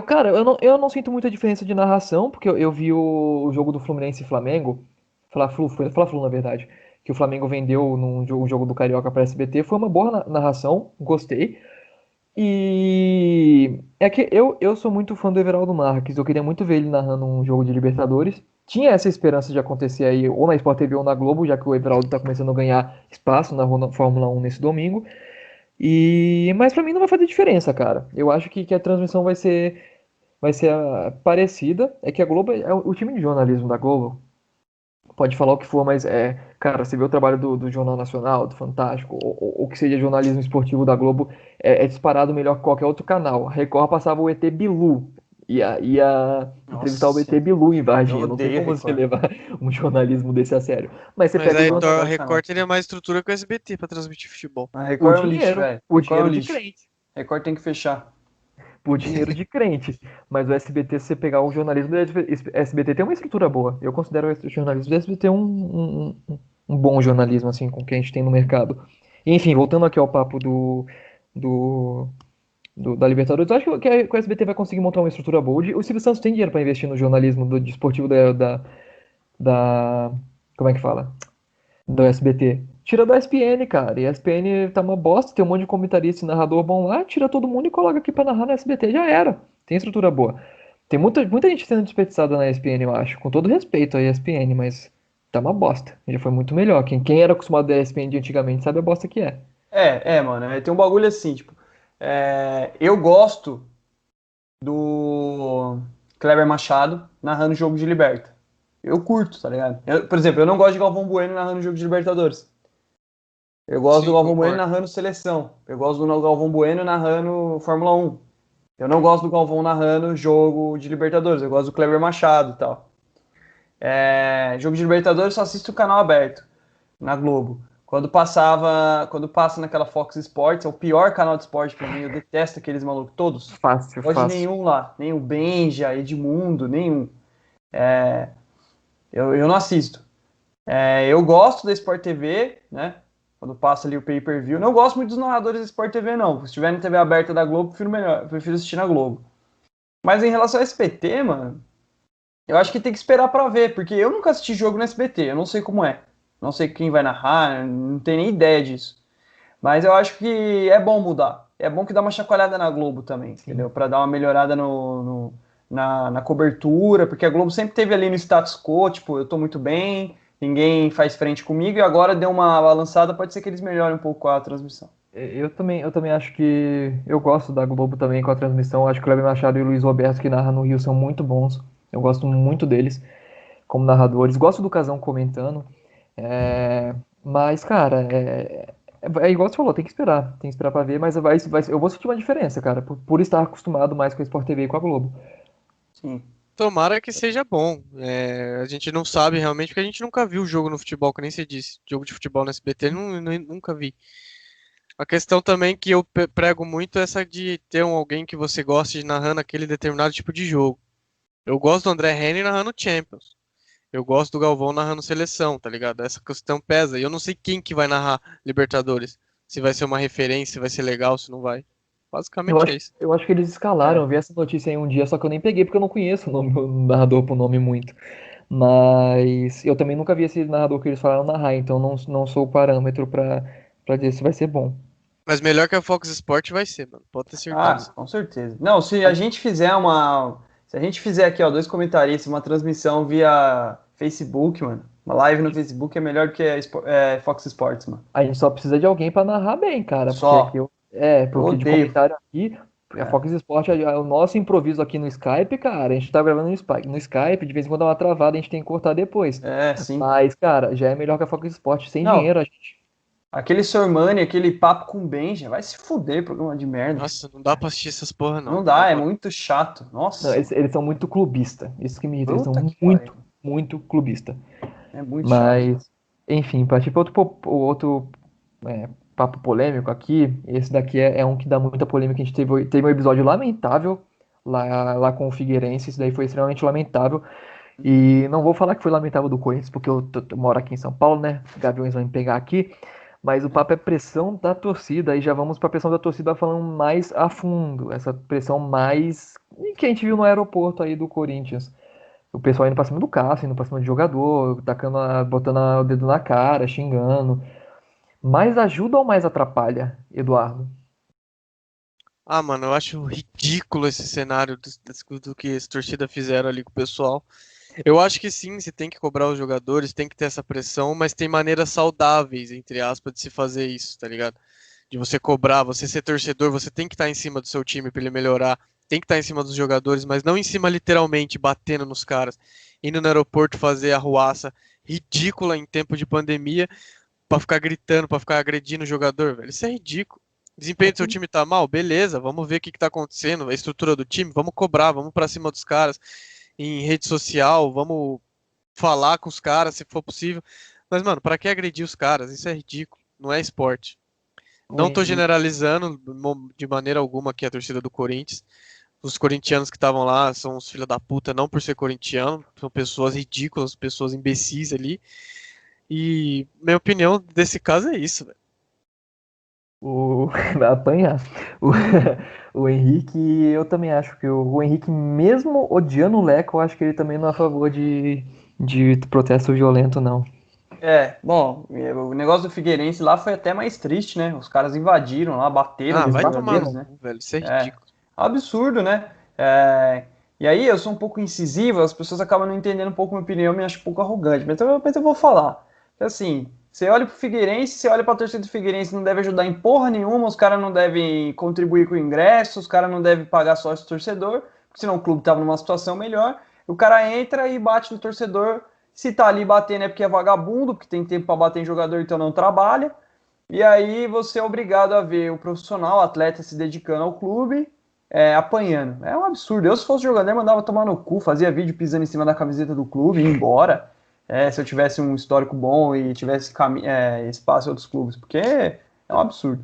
S1: cara, eu não sinto muita diferença de narração, porque eu vi o jogo do Fluminense e Flamengo, Fla-Flu, foi Fla-Flu na verdade, que o Flamengo vendeu num jogo do Carioca para SBT, foi uma boa narração, gostei. E é que eu sou muito fã do Everaldo Marques, eu queria muito ver ele narrando um jogo de Libertadores. Tinha essa esperança de acontecer aí, ou na Sport TV ou na Globo, já que o Everaldo tá começando a ganhar espaço na Fórmula 1 nesse domingo. Mas pra mim não vai fazer diferença, cara. Eu acho que a transmissão vai ser parecida. É que a Globo, o time de jornalismo da Globo, pode falar o que for, mas cara, você vê o trabalho do Jornal Nacional, do Fantástico, ou que seja jornalismo esportivo da Globo, é disparado melhor que qualquer outro canal. A Record passava o ET Bilu. Ia entrevistar o ET
S3: Nossa,
S1: Bilu em
S3: eu
S1: Varginha. Não tem
S3: odeio
S1: como você
S3: Record.
S1: levar um jornalismo desse a sério. Mas você
S2: Mas
S1: pega o
S2: aí
S3: Nossa,
S2: a
S1: jornal,
S2: Record
S3: canal.
S2: teria mais estrutura que o SBT pra transmitir futebol.
S3: A
S1: por
S3: Record é um lixo,
S1: dinheiro,
S3: velho.
S1: por
S3: Record é um
S1: dinheiro de
S3: lixo.
S1: crente.
S3: Record tem que fechar.
S1: Por dinheiro de crente. Mas o SBT, se você pegar o jornalismo do SBT, tem uma estrutura boa. Eu considero o jornalismo do SBT um bom jornalismo, assim, com o que a gente tem no mercado. Enfim, voltando aqui ao papo do, da Libertadores, eu acho que o SBT vai conseguir montar uma estrutura boa. O Silvio Santos tem dinheiro para investir no jornalismo do desportivo da. Como é que fala? Do SBT. Tira da ESPN, cara. E a ESPN tá uma bosta, tem um monte de comentarista e narrador bom lá, tira todo mundo e coloca aqui pra narrar na SBT, já era. Tem estrutura boa. Tem muita gente sendo desperdiçada na ESPN, eu acho. Com todo respeito à ESPN, mas tá uma bosta. Já foi muito melhor. Quem era acostumado a ESPN de antigamente sabe a bosta que é.
S3: Mano. Tem um bagulho assim, tipo. Eu gosto do Kleber Machado narrando jogo de Liberta. Eu curto, tá ligado? Por exemplo, eu não gosto de Galvão Bueno narrando jogo de Libertadores. Eu gosto do
S2: Sim,
S3: Galvão Bueno
S2: concordo.
S3: narrando seleção. Eu gosto do Galvão Bueno narrando Fórmula 1. Eu não gosto do Galvão narrando jogo de Libertadores. Eu gosto do Kleber Machado e tal. Jogo de Libertadores eu só assisto o canal aberto na Globo. Quando passa naquela Fox Sports, é o pior canal de esporte pra mim. Eu detesto aqueles malucos todos.
S1: Fácil,
S3: Não gosto de
S1: fácil.
S3: nenhum lá. Nem o Benja, Edmundo, nenhum. Eu não assisto. Eu gosto da Sport TV, né? Quando passa ali o pay-per-view. Não gosto muito dos narradores da Sport TV, não. Se estiver na TV aberta da Globo, prefiro assistir na Globo. Mas em relação ao SBT, mano, eu acho que tem que esperar pra ver, porque eu nunca assisti jogo no SBT, eu não sei como é. Não sei quem vai narrar, não tenho nem ideia disso. Mas eu acho que é bom mudar. É bom que dá uma chacoalhada na Globo também,
S1: Sim.
S3: entendeu? Pra dar uma melhorada na cobertura, porque a Globo sempre teve ali no status quo, tipo, eu tô muito bem, ninguém faz frente comigo, e agora deu uma balançada, pode ser que eles melhorem um pouco a transmissão.
S1: Eu também acho que. Eu gosto da Globo também com a transmissão. Acho que o Kleber Machado e o Luiz Roberto, que narram no Rio, são muito bons. Eu gosto muito deles como narradores. Gosto do Casão comentando. Mas, cara, é igual você falou, tem que esperar pra ver, mas eu vou sentir uma diferença, cara, por estar acostumado mais com a Sport TV e com a Globo.
S3: Sim.
S2: Tomara que seja bom. A gente não sabe realmente, porque a gente nunca viu jogo no futebol, que nem você disse. Jogo de futebol no SBT, nunca vi. A questão também que eu prego muito é essa de ter alguém que você goste de narrando aquele determinado tipo de jogo. Eu gosto do André Henry narrando Champions. Eu gosto do Galvão narrando seleção, tá ligado? Essa questão pesa. E eu não sei quem que vai narrar Libertadores. Se vai ser uma referência, se vai ser legal, se não vai.
S1: Eu
S2: Basicamente é
S1: acho,
S2: isso.
S1: eu acho que eles escalaram,
S3: É.
S1: eu vi essa notícia aí um dia, só que eu nem peguei porque eu não conheço o narrador por nome muito. Mas eu também nunca vi esse narrador que eles falaram narrar, então não sou o parâmetro pra dizer se vai ser bom.
S2: Mas melhor que a Fox Sport vai ser, mano. Pode ter certeza.
S3: Com certeza. Não, se a gente fizer uma. Se a gente fizer aqui, ó, dois comentaristas, uma transmissão via Facebook, mano. Uma live no Facebook é melhor que a Fox Sports, mano.
S1: A gente só precisa de alguém pra narrar bem, cara, porque aqui
S3: Só. Eu
S1: porque de
S3: odeio.
S1: comentário aqui, a
S3: É,
S1: Fox Sport é o nosso improviso aqui no Skype, cara. A gente tá gravando no Skype, de vez em quando dá uma travada, a gente tem que cortar depois.
S3: sim.
S1: Mas, cara, já é melhor que a Fox Sport. Sem
S3: Não,
S1: dinheiro, a gente.
S3: aquele Sormani, aquele papo com Benja, vai se fuder, programa de merda.
S2: Nossa, não dá pra assistir essas porra, não.
S3: Não
S2: Na
S3: dá, é
S2: moral.
S3: muito chato.
S1: Não,
S3: Nossa,
S1: eles são muito clubista. Isso que me irrita. Eles
S3: puta
S1: são
S3: que
S1: muito,
S3: pariu.
S1: muito clubista.
S3: É muito chato.
S1: Mas, enfim, partir para outro papo polêmico aqui. Esse daqui é um que dá muita polêmica. A gente teve um episódio lamentável lá com o Figueirense. Isso daí foi extremamente lamentável. E não vou falar que foi lamentável do Corinthians, porque eu moro aqui em São Paulo, né? Gaviões vão me pegar aqui. Mas o papo é pressão da torcida. E já vamos para a pressão da torcida falando mais a fundo. Essa pressão mais que a gente viu no aeroporto aí do Corinthians. O pessoal indo pra cima do Cássio, indo pra cima de jogador, botando o dedo na cara, xingando. Mais ajuda ou mais atrapalha, Eduardo?
S2: Ah, mano, eu acho ridículo esse cenário do que as torcidas fizeram ali com o pessoal. Eu acho que sim, você tem que cobrar os jogadores, tem que ter essa pressão, mas tem maneiras saudáveis, entre aspas, de se fazer isso, tá ligado? de você cobrar, você ser torcedor, você tem que estar em cima do seu time para ele melhorar, tem que estar em cima dos jogadores, mas não em cima literalmente batendo nos caras, indo no aeroporto fazer arruaça ridícula em tempo de pandemia para ficar gritando, para ficar agredindo o jogador, velho. Isso é ridículo. O desempenho do seu time tá mal, beleza, vamos ver o que tá acontecendo, a estrutura do time, vamos cobrar, vamos para cima dos caras em rede social, vamos falar com os caras se for possível. Mas, mano, para que agredir os caras? Isso é ridículo, não é esporte. Não tô generalizando de maneira alguma aqui a torcida do Corinthians. Os corintianos que estavam lá são os filhos da puta, não por ser corintiano, são pessoas ridículas, pessoas imbecis ali. E minha opinião desse caso é isso, velho.
S1: Vai apanhar. O, o Henrique, eu também acho que o Henrique, mesmo odiando o Leco, eu acho que ele também não é a favor de protesto violento, não.
S3: Bom, o negócio do Figueirense lá foi até mais triste, né? Os caras invadiram lá, bateram nos
S2: Vai tomar
S3: jogadores,
S2: no
S3: né?
S2: cu, velho, isso é ridículo.
S3: Absurdo, né? E aí eu sou um pouco incisivo, as pessoas acabam não entendendo um pouco a minha opinião, me acho um pouco arrogante, mas eu vou falar. Assim, você olha pro Figueirense, você olha pra torcida do Figueirense, não deve ajudar em porra nenhuma, os caras não devem contribuir com o ingresso, os caras não devem pagar sócio torcedor, porque senão o clube tava numa situação melhor. O cara entra e bate no torcedor, se tá ali batendo é porque é vagabundo, porque tem tempo pra bater em jogador, então não trabalha. E aí você é obrigado a ver o profissional, o atleta se dedicando ao clube, apanhando. É um absurdo. Eu, se fosse jogador, mandava tomar no cu, fazia vídeo pisando em cima da camiseta do clube e ir embora. Se eu tivesse um histórico bom e tivesse espaço em outros clubes, porque é um absurdo.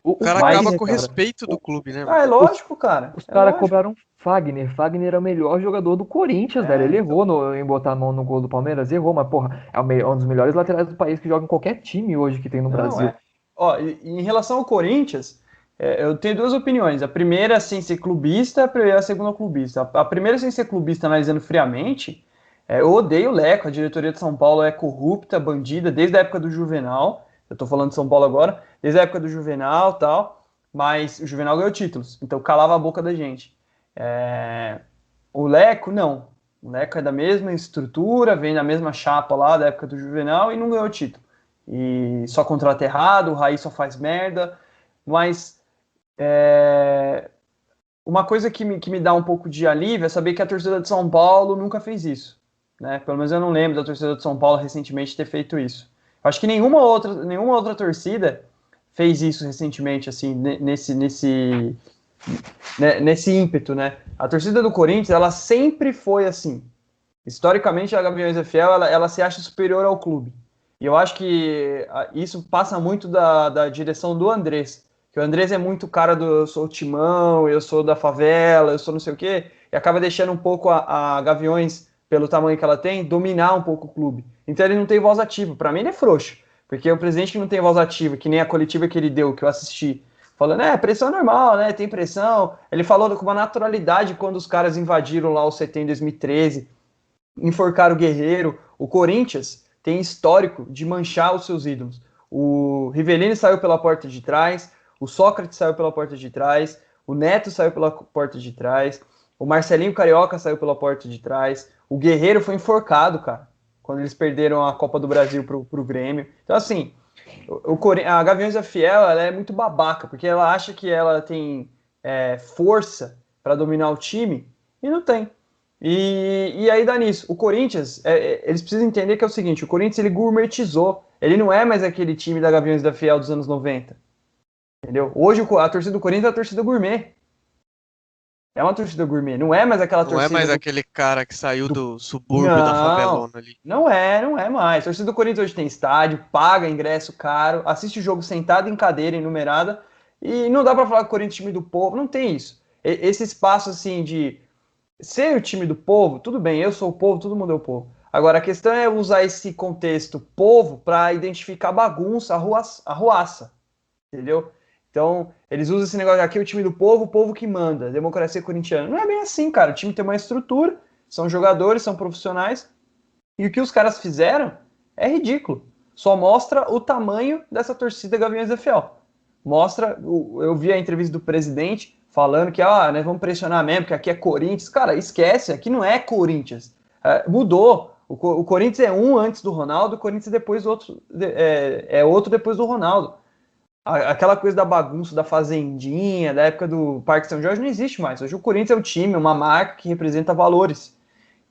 S2: O cara acaba com o respeito do clube, né?
S3: É lógico, cara.
S1: Os caras cobraram Fagner. Fagner é o melhor jogador do Corinthians, velho. Ele errou em botar a mão no gol do Palmeiras, errou, mas, porra, é um dos melhores laterais do país que joga em qualquer time hoje que tem no Brasil.
S3: Ó, em relação ao Corinthians, eu tenho duas opiniões. A primeira, sem ser clubista, e a segunda, clubista. A primeira, sem ser clubista, analisando friamente, eu odeio o Leco. A diretoria de São Paulo é corrupta, bandida, desde a época do Juvenal. Eu tô falando de São Paulo agora, desde a época do Juvenal e tal. Mas o Juvenal ganhou títulos, então calava a boca da gente. O Leco, não. O Leco é da mesma estrutura, vem da mesma chapa lá da época do Juvenal e não ganhou título. E só contrata errado, o Raí só faz merda. Mas uma coisa que me dá um pouco de alívio é saber que a torcida de São Paulo nunca fez isso. Né? Pelo menos eu não lembro da torcida de São Paulo recentemente ter feito isso. Acho que nenhuma outra torcida fez isso recentemente, assim, nesse ímpeto, né? A torcida do Corinthians, ela sempre foi assim. Historicamente, a Gaviões da Fiel, ela se acha superior ao clube. E eu acho que isso passa muito da direção do Andrés. Que o Andrés é muito cara do eu sou o Timão, eu sou da favela, eu sou não sei o quê, e acaba deixando um pouco a Gaviões, pelo tamanho que ela tem, dominar um pouco o clube. Então ele não tem voz ativa. Para mim ele é frouxo. Porque o presidente que não tem voz ativa, que nem a coletiva que ele deu, que eu assisti, falando, pressão normal, né? Tem pressão. Ele falou com uma naturalidade quando os caras invadiram lá o CT em 2013, enforcaram o Guerreiro. O Corinthians tem histórico de manchar os seus ídolos. O Rivellini saiu pela porta de trás, o Sócrates saiu pela porta de trás, o Neto saiu pela porta de trás, o Marcelinho Carioca saiu pela porta de trás, o Guerreiro foi enforcado, cara, quando eles perderam a Copa do Brasil pro Grêmio. Então, assim, a Gaviões da Fiel, ela é muito babaca, porque ela acha que ela tem força para dominar o time, e não tem. E aí dá nisso. O Corinthians, eles precisam entender que é o seguinte, o Corinthians, ele gourmetizou. Ele não é mais aquele time da Gaviões da Fiel dos anos 90. Entendeu? Hoje a torcida do Corinthians é a torcida gourmet. É uma torcida gourmet. Não é mais aquela torcida...
S2: Não é mais aquele cara que saiu do subúrbio da favelona ali.
S3: Não é mais. A torcida do Corinthians hoje tem estádio, paga ingresso caro, assiste o jogo sentado em cadeira enumerada, e não dá pra falar que o Corinthians é time do povo. Não tem isso. Esse espaço, assim, de ser o time do povo, tudo bem, eu sou o povo, todo mundo é o povo. Agora, a questão é usar esse contexto povo para identificar bagunça, arruaça. Entendeu? Então, eles usam esse negócio aqui, o time do povo, o povo que manda, democracia corintiana. Não é bem assim, cara. O time tem uma estrutura, são jogadores, são profissionais, e o que os caras fizeram é ridículo. Só mostra o tamanho dessa torcida Gaviões da Fiel. Mostra, eu vi a entrevista do presidente falando que, nós vamos pressionar mesmo, porque aqui é Corinthians. Cara, esquece, aqui não é Corinthians. Mudou. O Corinthians é um antes do Ronaldo, o Corinthians depois outro, outro depois do Ronaldo. aquela coisa da bagunça, da fazendinha, da época do Parque São Jorge não existe mais. Hoje o Corinthians é um time, uma marca que representa valores.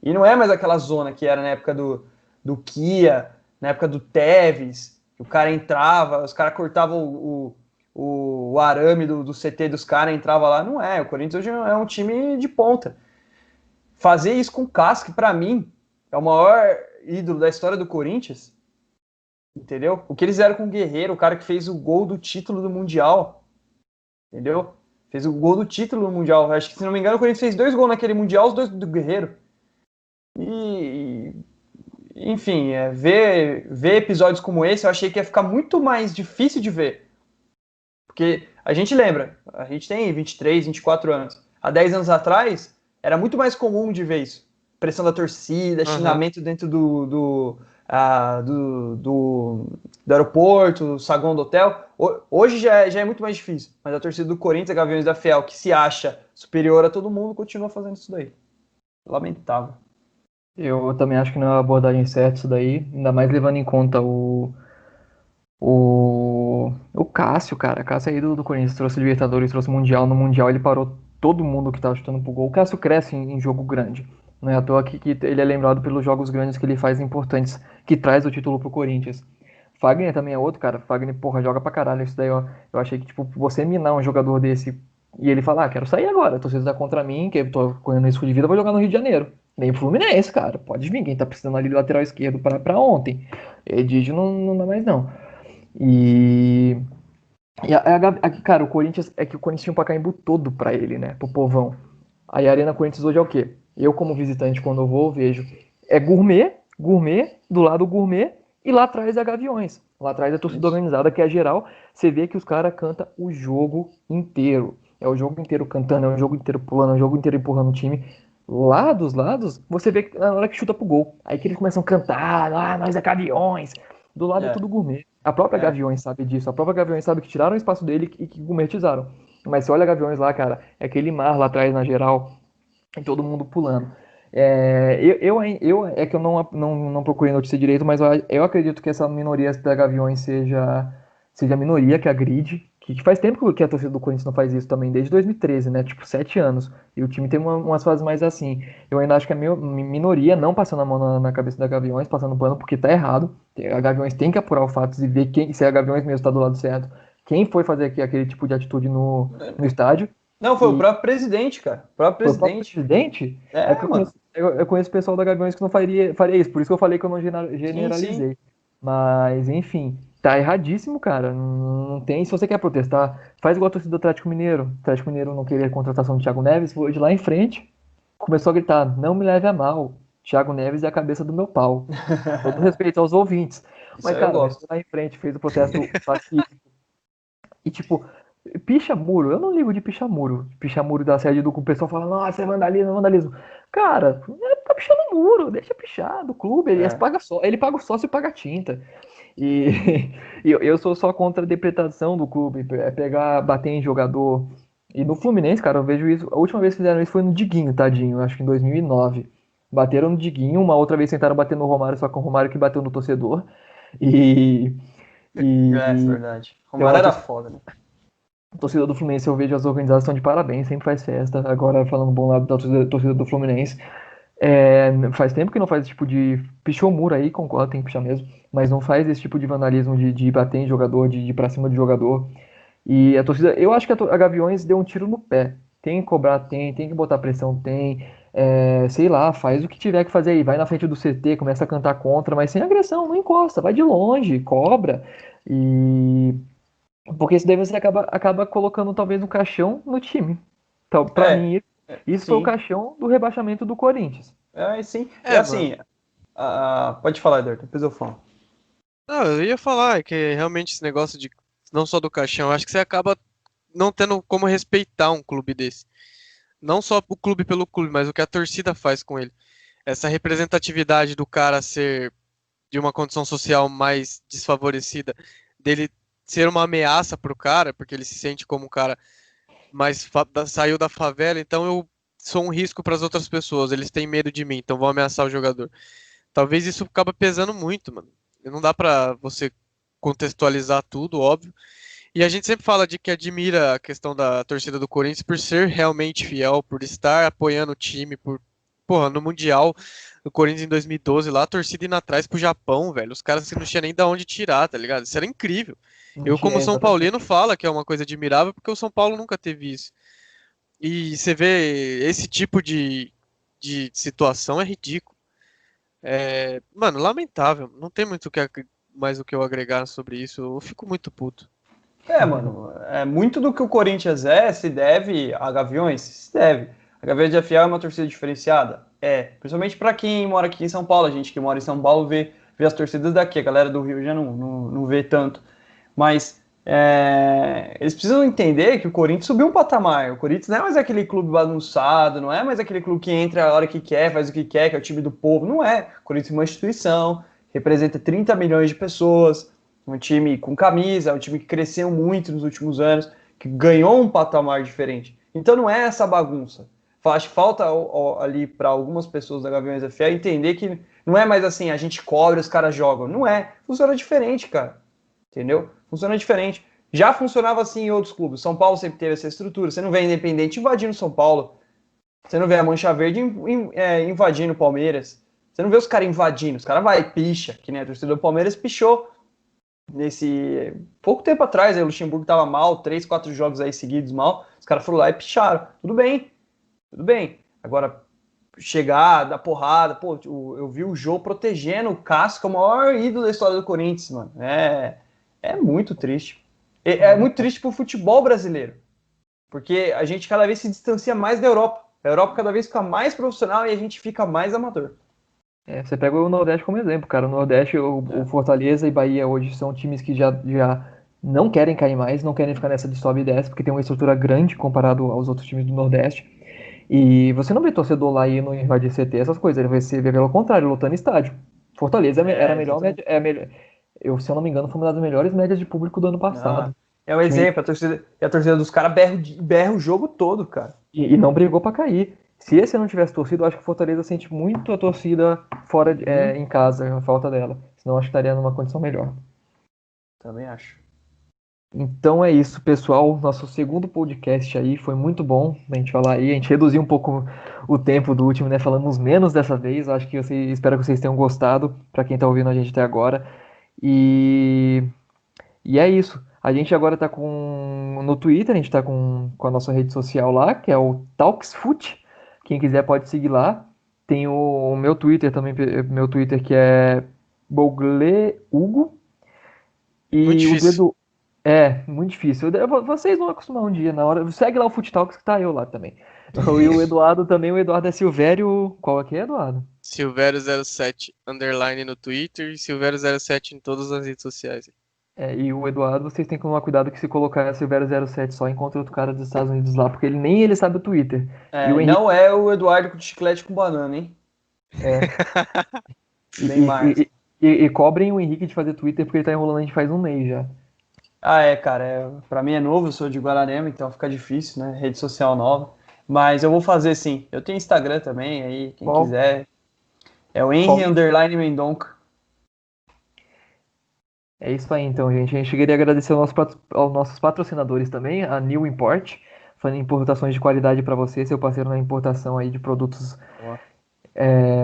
S3: E não é mais aquela zona que era na época do Kia, na época do Tevez, que o cara entrava, os caras cortavam o arame do CT dos caras, entrava lá. Não é, o Corinthians hoje é um time de ponta. Fazer isso com o Casca, para mim, é o maior ídolo da história do Corinthians. Entendeu? O que eles fizeram com o Guerreiro, o cara que fez o gol do título do Mundial. Entendeu? Fez o gol do título do Mundial. Acho que, se não me engano, o Corinthians fez 2 gols naquele Mundial, os 2 do Guerreiro. Enfim, ver episódios como esse, eu achei que ia ficar muito mais difícil de ver. Porque a gente lembra, a gente tem 23, 24 anos. Há 10 anos atrás, era muito mais comum de ver isso. Pressão da torcida, xingamento dentro do aeroporto, do saguão do hotel. Hoje já é muito mais difícil. Mas a torcida do Corinthians, a Gaviões da Fiel, que se acha superior a todo mundo, continua fazendo isso daí. Lamentável.
S1: Eu também acho que não é uma abordagem certa isso daí, ainda mais levando em conta o Cássio, cara. Cássio aí do Corinthians trouxe Libertadores, trouxe Mundial. No Mundial ele parou todo mundo que tava chutando pro gol. O Cássio cresce em jogo grande. Não é à toa que ele é lembrado pelos jogos grandes que ele faz importantes, que traz o título pro Corinthians. Fagner também é outro, cara. Fagner, porra, joga pra caralho. Isso daí, ó. Eu achei que, tipo, você minar um jogador desse e ele falar, quero sair agora, a torcida tá contra mim, que eu tô correndo risco de vida, vou jogar no Rio de Janeiro. Nem o Fluminense, cara. Pode vir, quem tá precisando ali do lateral esquerdo pra ontem. Edígio não dá mais, não. E cara, o Corinthians é que o Corinthians tinha um Pacaembu todo pra ele, né? Pro povão. Aí a Arena Corinthians hoje é o quê? Eu, como visitante, quando eu vou, vejo. É gourmet, do lado gourmet, e lá atrás é Gaviões. Lá atrás é a torcida organizada, que é geral. Você vê que os caras cantam o jogo inteiro. É o jogo inteiro cantando, é o jogo inteiro pulando, é o jogo inteiro empurrando o time. Lá dos lados, você vê que na hora que chuta pro gol. Aí que eles começam a cantar, nós é Gaviões. Do lado é tudo gourmet. A própria Gaviões sabe disso. A própria Gaviões sabe que tiraram o espaço dele e que gourmetizaram. Mas você olha a Gaviões lá, cara, é aquele mar lá atrás na geral, e todo mundo pulando. É que eu não procurei notícia direito, mas eu acredito que essa minoria da Gaviões seja a minoria que agride. Que faz tempo que a torcida do Corinthians não faz isso também, desde 2013, né? Tipo, 7 anos. E o time tem umas fases mais assim. Eu ainda acho que a minoria não passando a mão na cabeça da Gaviões, passando pano, porque tá errado. A Gaviões tem que apurar os fatos e ver se a Gaviões mesmo tá do lado certo. Quem foi fazer aquele tipo de atitude no estádio.
S3: Não, foi o próprio presidente, cara. O próprio presidente.
S1: Foi o próprio presidente? É que eu conheço o pessoal da Gaviões que não faria isso. Por isso que eu falei que eu não generalizei. Sim. Mas, enfim, tá erradíssimo, cara. Não tem. Se você quer protestar, faz igual a torcida do Atlético Mineiro. O Atlético Mineiro não queria a contratação do Thiago Neves, foi de lá em frente. Começou a gritar: não me leve a mal. Thiago Neves é a cabeça do meu pau. Todo respeito aos ouvintes. Mas, cara, foi lá em frente, fez o protesto pacífico. E, tipo, picha muro, eu não ligo de pichar muro. Pichar muro da sede do pessoal fala, nossa, é vandalismo, é vandalismo. Cara, tá pichando muro, deixa pichar do clube, ele paga o sócio e paga a tinta. E eu sou só contra a depreciação do clube, pegar, bater em jogador. E no Fluminense, cara, eu vejo isso. A última vez que fizeram isso foi no Diguinho, tadinho, acho que em 2009. Bateram no Diguinho, uma outra vez tentaram bater no Romário, só que o Romário que bateu no torcedor.
S3: É verdade. Romário era foda, né?
S1: A torcida do Fluminense, eu vejo as organizadas estão de parabéns, sempre faz festa. Agora, falando bom lado da torcida do Fluminense, faz tempo que não faz esse tipo de. Pichou o muro aí, concordo, tem que pichar mesmo. Mas não faz esse tipo de vandalismo de bater em jogador, de ir pra cima de jogador. E a torcida. Eu acho que a Gaviões deu um tiro no pé. Tem que cobrar, tem que botar pressão, tem. Sei lá, faz o que tiver que fazer aí. Vai na frente do CT, começa a cantar contra, mas sem agressão, não encosta, vai de longe, cobra. Porque isso daí você acaba colocando talvez um caixão no time. Então, pra mim, isso foi o caixão do rebaixamento do Corinthians.
S3: Sim. Pode falar, Eduardo, depois eu falo.
S2: Não, eu ia falar que realmente esse negócio de não só do caixão, acho que você acaba não tendo como respeitar um clube desse. Não só o clube pelo clube, mas o que a torcida faz com ele. Essa representatividade do cara ser de uma condição social mais desfavorecida, dele ser uma ameaça pro cara, porque ele se sente como um cara mais saiu da favela, então eu sou um risco para as outras pessoas, eles têm medo de mim, então vão ameaçar o jogador. Talvez isso acaba pesando muito, mano. Não dá pra você contextualizar tudo, óbvio. E a gente sempre fala de que admira a questão da torcida do Corinthians por ser realmente fiel, por estar apoiando o time, porra, no Mundial do Corinthians em 2012 lá, a torcida indo atrás pro Japão, velho. Os caras assim, não tinham nem da onde tirar, tá ligado? Isso era incrível.
S1: Não
S2: Eu, como
S1: tinha,
S2: São
S1: exatamente.
S2: Paulino, falo que é uma coisa admirável porque o São Paulo nunca teve isso. E você vê esse tipo de situação é ridículo. Mano, lamentável. Não tem muito mais o que eu agregar sobre isso. Eu fico muito puto.
S3: Mano, muito do que o Corinthians se deve a Gaviões? Se deve. A Gaviões de FA é uma torcida diferenciada? Principalmente para quem mora aqui em São Paulo. A gente que mora em São Paulo vê as torcidas daqui. A galera do Rio já não vê tanto. Mas eles precisam entender que o Corinthians subiu um patamar. O Corinthians não é mais aquele clube bagunçado, não é mais aquele clube que entra a hora que quer, faz o que quer, que é o time do povo. Não é. O Corinthians é uma instituição, representa 30 milhões de pessoas, um time com camisa, um time que cresceu muito nos últimos anos, que ganhou um patamar diferente. Então não é essa bagunça. Acho que falta ali para algumas pessoas da Gaviões FA entender que não é mais assim, a gente cobra, os caras jogam. Não é. Funciona diferente, cara. Entendeu? Funciona diferente. Já funcionava assim em outros clubes. São Paulo sempre teve essa estrutura. Você não vê Independente invadindo São Paulo. Você não vê a Mancha Verde invadindo o Palmeiras. Você não vê os caras invadindo. Os caras vai picha, que nem a torcida do Palmeiras pichou nesse pouco tempo atrás. Aí o Luxemburgo tava mal, 3, 4 jogos aí seguidos mal. Os caras foram lá e picharam. Tudo bem. Agora, chegar, dar porrada. Pô, eu vi o Jô protegendo o Cássio, que é o maior ídolo da história do Corinthians, mano. É muito triste. É muito triste pro futebol brasileiro. Porque a gente cada vez se distancia mais da Europa. A Europa cada vez fica mais profissional e a gente fica mais amador.
S1: Você pega o Nordeste como exemplo, cara. O Nordeste, o Fortaleza e Bahia hoje são times que já não querem cair mais, não querem ficar nessa de sobe e desce, porque tem uma estrutura grande comparado aos outros times do Nordeste. E você não vê torcedor lá indo invadir CT, essas coisas. Você vê pelo contrário, lotando estádio. Fortaleza era a melhor média. Se eu não me engano, foi uma das melhores médias de público do ano passado.
S3: É um exemplo, a torcida dos caras berra o jogo todo, cara.
S1: E não brigou pra cair. Se esse não tivesse torcido, eu acho que o Fortaleza sente muito a torcida fora em casa, a falta dela. Senão acho que estaria numa condição melhor.
S3: Também acho.
S1: Então é isso, pessoal. Nosso segundo podcast aí foi muito bom a gente falar aí. A gente reduziu um pouco o tempo do último, né? Falamos menos dessa vez. Acho que espero que vocês tenham gostado, para quem tá ouvindo a gente até agora. E é isso. A gente agora tá no Twitter, a gente tá com a nossa rede social lá, que é o TalksFoot. Quem quiser pode seguir lá. Tem o meu Twitter também, meu Twitter que é BogleHugo. E
S2: Muito
S1: o
S2: difícil.
S1: Edu. Muito difícil. Vocês vão acostumar um dia na hora. Segue lá o Foot Talks que tá eu lá também. E o Eduardo também, o Eduardo é Silvério. Qual aqui é, Eduardo?
S2: Silvério07 underline no Twitter e Silvério07 em todas as redes sociais.
S1: E o Eduardo, vocês têm que tomar cuidado que se colocar Silvério07 só encontra outro cara dos Estados Unidos lá, porque nem ele sabe o Twitter. E o Henrique.
S3: Não é o Eduardo com chiclete com banana, hein? Nem mais.
S1: E cobrem o Henrique de fazer Twitter porque ele tá enrolando a gente faz um mês já.
S3: Cara, pra mim é novo, eu sou de Guararema, então fica difícil, né? Rede social nova. Mas eu vou fazer sim. Eu tenho Instagram também, aí quem
S1: Qual?
S3: quiser. É o Henry_Mendonca.
S1: É isso aí então, gente. A gente queria agradecer aos nossos patrocinadores também, a New Import, fazendo importações de qualidade para você, seu parceiro na importação aí de produtos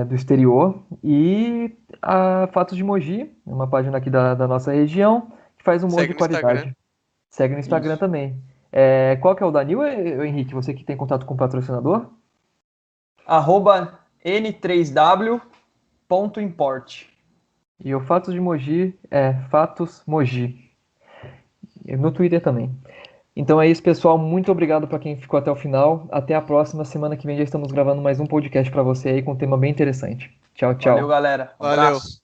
S1: do exterior. E a Fatos de Mogi, uma página aqui da nossa região, que faz humor de qualidade.
S2: Instagram.
S1: Segue no Instagram também. Qual que é o da New, Henrique? Você que tem contato com o patrocinador?
S3: @n3w.import.
S1: E o Fatos de Mogi é Fatos Mogi. E no Twitter também. Então é isso, pessoal. Muito obrigado para quem ficou até o final. Até a próxima. Semana que vem já estamos gravando mais um podcast para você aí com um tema bem interessante. Tchau, tchau.
S3: Valeu, galera.
S2: Valeu.
S3: Abraço.